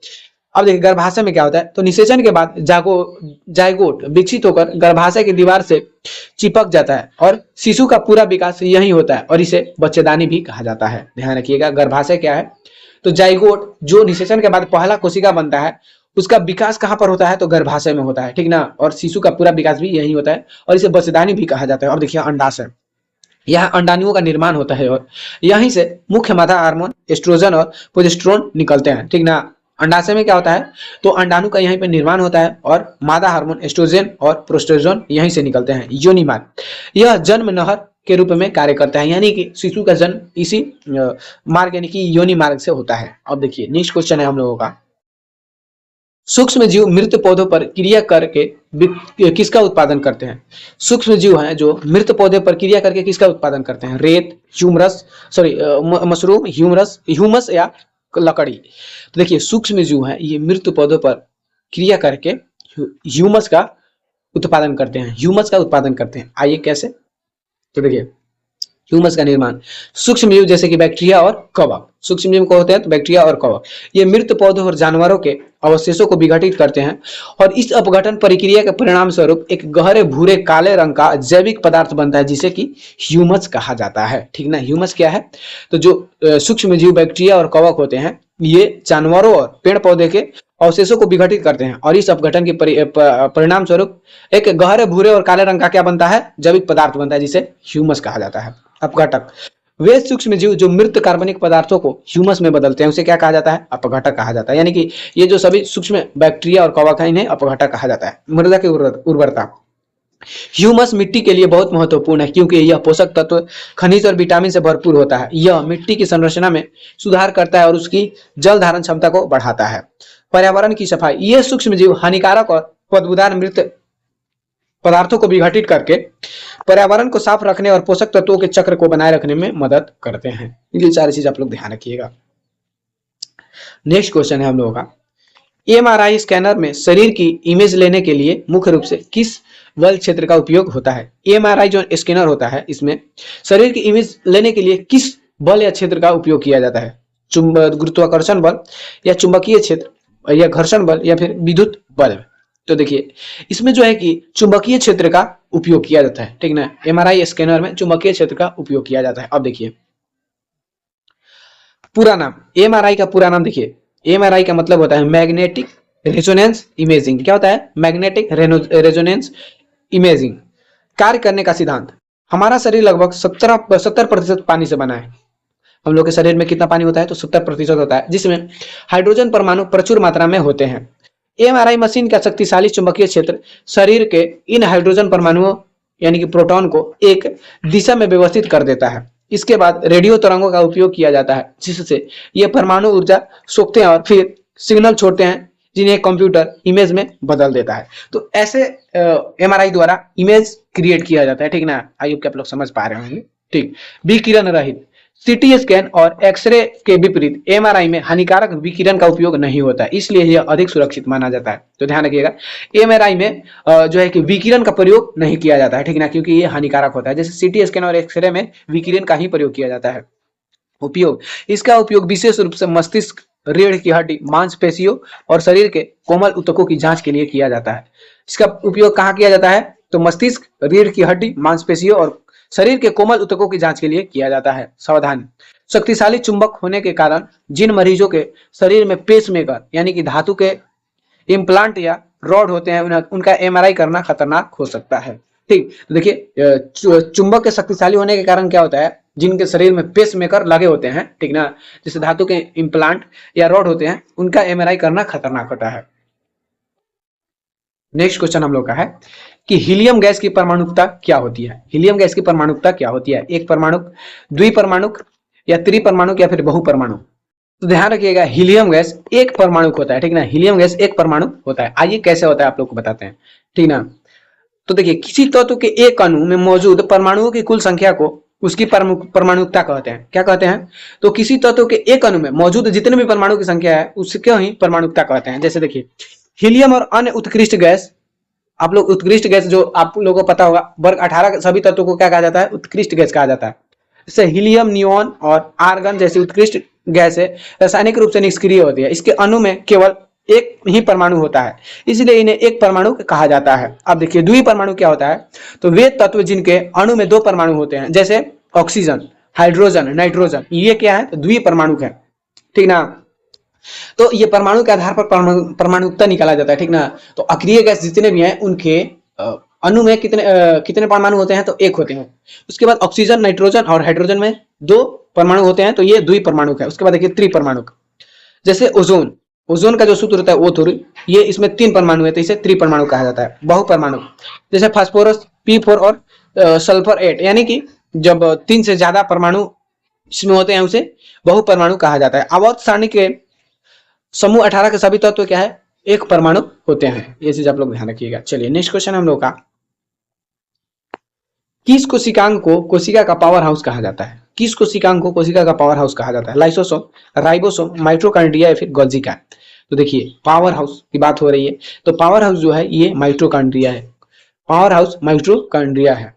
अब देखिए गर्भाशय में क्या होता है? तो निषेचन के बाद जाइगोट विकसित होकर गर्भाशय की दीवार से चिपक जाता है और शिशु का पूरा विकास यही होता है और इसे बच्चेदानी भी कहा जाता है। ध्यान रखिएगा, गर्भाशय क्या है? तो जाइगोट जो निषेचन के बाद पहला कोशिका बनता है, उसका विकास कहां पर होता है? तो गर्भाशय में होता है, ठीक ना। और शिशु का पूरा विकास भी यही होता है और इसे बच्चेदानी भी कहा जाता है। और देखिए अंडाशय, यहाँ अंडाणुओं का निर्माण होता है और यहीं से मुख्य मादा हार्मोन एस्ट्रोजन और प्रोजेस्टेरोन निकलते हैं, ठीक ना। अंडाशय में क्या होता है? तो अंडाणु का यहीं पे निर्माण होता है और मादा हार्मोन एस्ट्रोजन और प्रोजेस्टेरोन यहीं से निकलते हैं। योनि मार्ग, यह जन्म नहर के रूप में कार्य करता है, यानी कि शिशु का जन्म इसी मार्ग यानी कि योनि मार्ग से होता है। अब देखिए नेक्स्ट क्वेश्चन है हम लोगों का, सूक्ष्म जीव मृत पौधों पर क्रिया करके किसका उत्पादन करते हैं? सूक्ष्म जीव हैं जो मृत पौधे पर क्रिया करके किसका उत्पादन करते हैं? रेत, ह्यूमरस, मशरूम, ह्यूमस या लकड़ी। तो देखिए सूक्ष्म जीव हैं, ये मृत पौधों पर क्रिया करके ह्यूमस का उत्पादन करते हैं, ह्यूमस का उत्पादन करते हैं। आइए कैसे? तो देखिए ह्यूमस का निर्माण सूक्ष्म जीव जैसे कि बैक्टीरिया और कवक, सूक्ष्म जीव को होते हैं तो बैक्टीरिया और कवक, ये मृत पौधों और जानवरों के अवशेषों को विघटित करते हैं और इस अपघटन प्रक्रिया के परिणाम स्वरूप एक गहरे भूरे काले रंग का जैविक पदार्थ बनता है जिसे कि ह्यूमस कहा जाता है, ठीक ना। ह्यूमस क्या है? तो जो सूक्ष्म जीव बैक्टीरिया और कवक होते हैं, ये जानवरों और पेड़ पौधे के अवशेषों को विघटित करते हैं और इस अपघटन के परिणाम स्वरूप एक गहरे भूरे और काले रंग का क्या बनता है? जैविक पदार्थ बनता है जिसे ह्यूमस कहा जाता है। अपघटक, वे सूक्ष्म जीव जो मृत कार्बनिक पदार्थों को ह्यूमस में बदलते हैं उसे क्या कहा जाता है? अपघटक कहा जाता है। यानी कि ये जो सभी सूक्ष्म बैक्टीरिया और कवक है, इन्हें अपघटक कहा जाता है। मृदा की उर्वरता, ह्यूमस मिट्टी के लिए बहुत महत्वपूर्ण है क्योंकि यह पोषक तत्व, खनिज और विटामिन से भरपूर होता है। यह मिट्टी की संरचना में सुधार करता है और उसकी जल धारण क्षमता को बढ़ाता है। पर्यावरण की सफाई, ये सूक्ष्म जीव हानिकारक और बदबूदार मृत पदार्थों को विघटित करके पर्यावरण को साफ रखने और पोषक तत्वों के चक्र को बनाए रखने में मदद करते हैं। ये सारी चीज आप लोग ध्यान रखिएगा। नेक्स्ट क्वेश्चन है हम लोगों का, एमआरआई स्कैनर में शरीर की इमेज लेने के लिए मुख्य रूप से किस बल क्षेत्र का उपयोग होता है? एमआरआई जो स्कैनर होता है, इसमें शरीर की इमेज लेने के लिए किस बल या क्षेत्र का उपयोग किया जाता है? गुरुत्वाकर्षण बल या चुंबकीय क्षेत्र या घर्षण बल या फिर विद्युत बल? तो देखिए इसमें जो है कि चुंबकीय क्षेत्र का उपयोग किया जाता है, ठीक ना। एमआरआई स्कैनर में चुंबकीय क्षेत्र का उपयोग किया जाता है। अब देखिए पूरा नाम, एमआरआई का पूरा नाम देखिए, एमआरआई का मतलब होता है मैग्नेटिक रेजोनेंस इमेजिंग। क्या होता है? Magnetic resonance imaging. कार्य करने का सिद्धांत, हमारा शरीर लगभग 70% पानी से बना है। हम लोग के शरीर में कितना पानी होता है? तो 70% होता है, जिसमें हाइड्रोजन परमाणु प्रचुर मात्रा में होते हैं। एमआरआई मशीन का शक्तिशाली चुंबकीय क्षेत्र शरीर के इन हाइड्रोजन परमाणुओं यानी कि प्रोटॉन को एक दिशा में व्यवस्थित कर देता है। इसके बाद रेडियो तरंगों का उपयोग किया जाता है जिससे ये परमाणु ऊर्जा सोखते हैं और फिर सिग्नल छोड़ते हैं जिन्हें कंप्यूटर इमेज में बदल देता है। तो ऐसे एमआरआई द्वारा इमेज क्रिएट किया जाता है, ठीक ना। आई होप कि आप लोग समझ पा रहे होंगे, ठीक। विकिरण रहित, सीटी स्कैन और एक्सरे के विपरीत एमआरआई में हानिकारक विकिरण का उपयोग नहीं होता है, इसलिए यह अधिक सुरक्षित माना जाता है। तो ध्यान रखिएगा, एमआरआई में जो है कि विकिरण का प्रयोग नहीं किया जाता है, ठीक ना, क्योंकि यह हानिकारक होता है। जैसे सीटी स्कैन और एक्सरे में विकिरण का ही प्रयोग किया जाता है। उपयोग, इसका उपयोग विशेष रूप से मस्तिष्क, रीढ़ की हड्डी, मांसपेशियों और शरीर के कोमल ऊतकों की जांच के लिए किया जाता है। इसका उपयोग कहाँ किया जाता है? तो मस्तिष्क, रीढ़ की हड्डी, मांसपेशियों और शरीर के कोमल ऊतकों की जांच के लिए किया जाता है। सावधानी, शक्तिशाली चुंबक होने के कारण जिन मरीजों के शरीर में पेसमेकर यानी कि धातु के इम्प्लांट या रॉड होते हैं उनका एमआरआई करना खतरनाक हो सकता है, ठीक। तो देखिए चुंबक के शक्तिशाली होने के कारण क्या होता है? जिनके शरीर में पेसमेकर लगे होते हैं, ठीक ना, जैसे धातु के इम्प्लांट या रॉड होते हैं, उनका एमआरआई करना खतरनाक होता है। नेक्स्ट क्वेश्चन हम लोग का है कि हीलियम गैस की परमाणुकता क्या होती है? हीलियम गैस की परमाणुकता क्या होती है? एक परमाणुक, द्विपरमाणुक या त्रिपरमाणुक या फिर बहुपरमाणु? तो ध्यान रखिएगा, हीलियम गैस एक परमाणुक होता है, ठीक ना। हीलियम गैस एक परमाणु होता है। आइए कैसे होता है आप लोग को बताते हैं, ठीक ना। तो देखिए किसी तत्व के एक अणु में मौजूद परमाणुओं की कुल संख्या को उसकी परमाणुकता कहते हैं। क्या कहते हैं? तो किसी तत्व के एक अणु में मौजूद जितने भी परमाणु की संख्या है उसको ही परमाणुकता कहते हैं। जैसे देखिए हीलियम और अन्य उत्कृष्ट गैस, आप लोग उत्कृष्ट गैस जो आप लोगों को पता होगा, वर्ग 18 के सभी तत्वों को क्या कहा जाता है? उत्कृष्ट गैस कहा जाता है। जैसे हीलियम, नियोन और आर्गन जैसी उत्कृष्ट गैस है, रासायनिक रूप से निष्क्रिय होती है। इसके अणु में केवल एक ही परमाणु होता है, इसलिए इन्हें एक परमाणु कहा जाता है। अब देखिए द्विपरमाणु क्या होता है? तो वे तत्व जिनके अणु में दो परमाणु होते हैं, जैसे ऑक्सीजन, हाइड्रोजन, नाइट्रोजन, ये क्या है? तो द्विपरमाणु है, ठीक ना। तो ये परमाणु के आधार पर परमाणुकता निकाला जाता है, ठीक ना। तो अक्रिय गैस जितने भी हैं उनके अणु में कितने परमाणु होते हैं? तो एक होते हैं। उसके बाद ऑक्सीजन, नाइट्रोजन और हाइड्रोजन में दो परमाणु होते हैं, तो ये द्विपरमाणु है। उसके बाद देखिए त्रिपरमाणु, जैसे ओजोन, ओजोन का जो सूत्र होता है वो थोड़ी, ये इसमें 3 परमाणु है तो इसे त्रिपरमाणु कहा जाता है, बहुपरमाणु। जैसे फास्फोरस P4 और सल्फर 8, यानी कि जब 3 से ज्यादा परमाणु इसमें होते हैं उसे बहुपरमाणु कहा जाता है। आवर्त सारणी के समूह 18 के सभी तत्व क्या है? एक परमाणु होते हैं। ये चीज आप लोग ध्यान रखिएगा। चलिए नेक्स्ट क्वेश्चन हम लोग का, किस कोशिकांग को कोशिका का पावर हाउस कहा जाता है? किस कोशिकांग को कोशिका का पावर हाउस कहा जाता है? लाइसोसोम, राइबोसोम, माइटोकॉन्ड्रिया या फिर गोल्जिका? तो देखिए पावर हाउस की बात हो रही है, तो पावर हाउस जो है ये माइटोकॉन्ड्रिया है। पावर हाउस माइटोकॉन्ड्रिया है।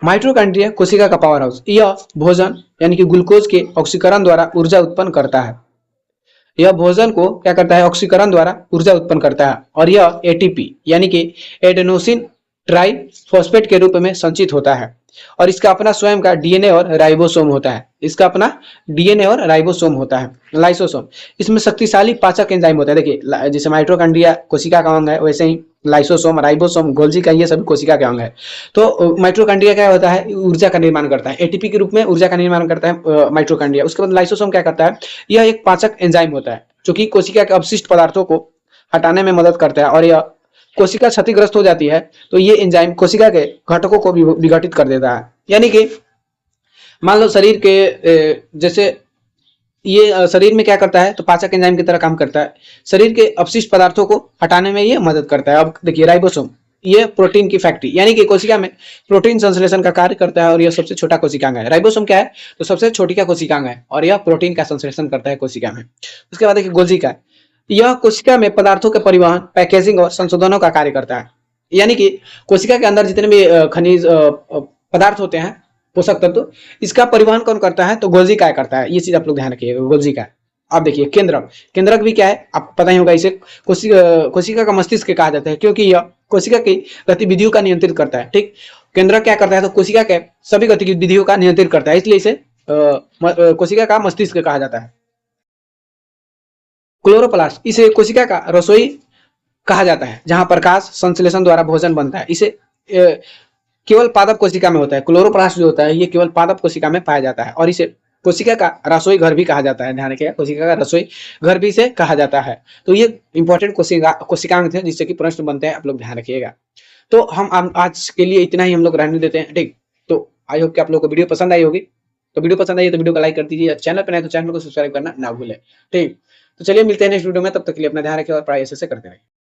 माइटोकॉन्ड्रिया कोशिका का पावर हाउस, यह भोजन यानी कि ग्लूकोज के ऑक्सीकरण द्वारा ऊर्जा उत्पन्न करता है। यह भोजन को क्या करता है? ऑक्सीकरण द्वारा ऊर्जा उत्पन्न करता है, और यह एटीपी यानी कि एडेनोसिन ट्राइफॉस्फेट के रूप में संचित होता है, और इसका अपना स्वयं का डीएनए और राइबोसोम होता है। इसका अपना डीएनए और राइबोसोम होता है, लाइसोसोम। इसमें शक्तिशाली पाचक एंजाइम होता है। देखिए जैसे माइटोकॉन्ड्रिया कोशिका का अंग है, वैसे ही लाइसोसोम, राइबोसोम, गोल्जिका, ये सभी कोशिका के अंग है। तो माइटोकॉन्ड्रिया क्या होता है? ऊर्जा का निर्माण करता है, एटीपी के रूप में ऊर्जा का निर्माण करता है माइटोकॉन्ड्रिया। उसके बाद लाइसोसोम क्या करता है? यह एक पाचक एंजाइम होता है जो कि कोशिका के अपशिष्ट पदार्थों को हटाने में मदद करता है, और यह कोशिका क्षतिग्रस्त हो जाती है तो ये एंजाइम कोशिका के घटकों को भी विघटित कर देता है। यानी कि मान लो शरीर के जैसे ये शरीर में क्या करता है? तो पाचक एंजाइम की तरह काम करता है, शरीर के अपशिष्ट पदार्थों को हटाने में ये मदद करता है। अब देखिए राइबोसोम, ये प्रोटीन की फैक्ट्री, यानी कि कोशिका में प्रोटीन संश्लेषण का कार्य करता है, और यह सबसे छोटा कोशिकांग है। राइबोसोम क्या है? तो सबसे छोटी का कोशिकांग है, और यह प्रोटीन का संश्लेषण करता है कोशिका में। उसके बाद देखिए गोल्जिका, यह कोशिका में पदार्थों के परिवहन, पैकेजिंग और संशोधनों का कार्य करता है। यानी कि कोशिका के अंदर जितने भी खनिज पदार्थ होते हैं, पोषक तत्व, इसका परिवहन कौन करता है? तो गोल्जिका करता है। ये चीज आप लोग ध्यान रखिएगा, गोल्जिका। अब देखिए केंद्रक, केंद्रक भी क्या है? आपको पता ही होगा, इसे कोशिका का मस्तिष्क कहा जाता है, क्योंकि यह कोशिका की गतिविधियों का नियंत्रित करता है। ठीक, केंद्रक क्या करता है? तो कोशिका के सभी गतिविधियों का नियंत्रित करता है, इसलिए इसे कोशिका का मस्तिष्क कहा जाता है। क्लोरोप्लास्ट, इसे कोशिका का रसोई कहा जाता है, जहां प्रकाश संश्लेषण द्वारा भोजन बनता है। इसे केवल पादप कोशिका में होता है। क्लोरोप्लास्ट जो होता है ये केवल पादप कोशिका में पाया जाता है, और इसे कोशिका का रसोई घर भी कहा जाता है। ध्यान रखिएगा, कोशिका का रसोई घर भी इसे कहा जाता है। तो ये इंपॉर्टेंट कोशिकांग थे जिससे कि प्रश्न बनते हैं, आप लोग ध्यान रखिएगा। तो हम आज के लिए इतना ही हम लोग रहने देते हैं। ठीक, तो आई होप कि आप लोग को वीडियो पसंद आई होगी। तो वीडियो पसंद आई तो वीडियो को लाइक कर दीजिए, चैनल पर नए तो चैनल को सब्सक्राइब करना ना भूलें। ठीक, तो चलिए मिलते हैं नेक्स्ट वीडियो में, तब तक के लिए अपना ध्यान रखिए और पढ़ाई अच्छे से करते रहिए।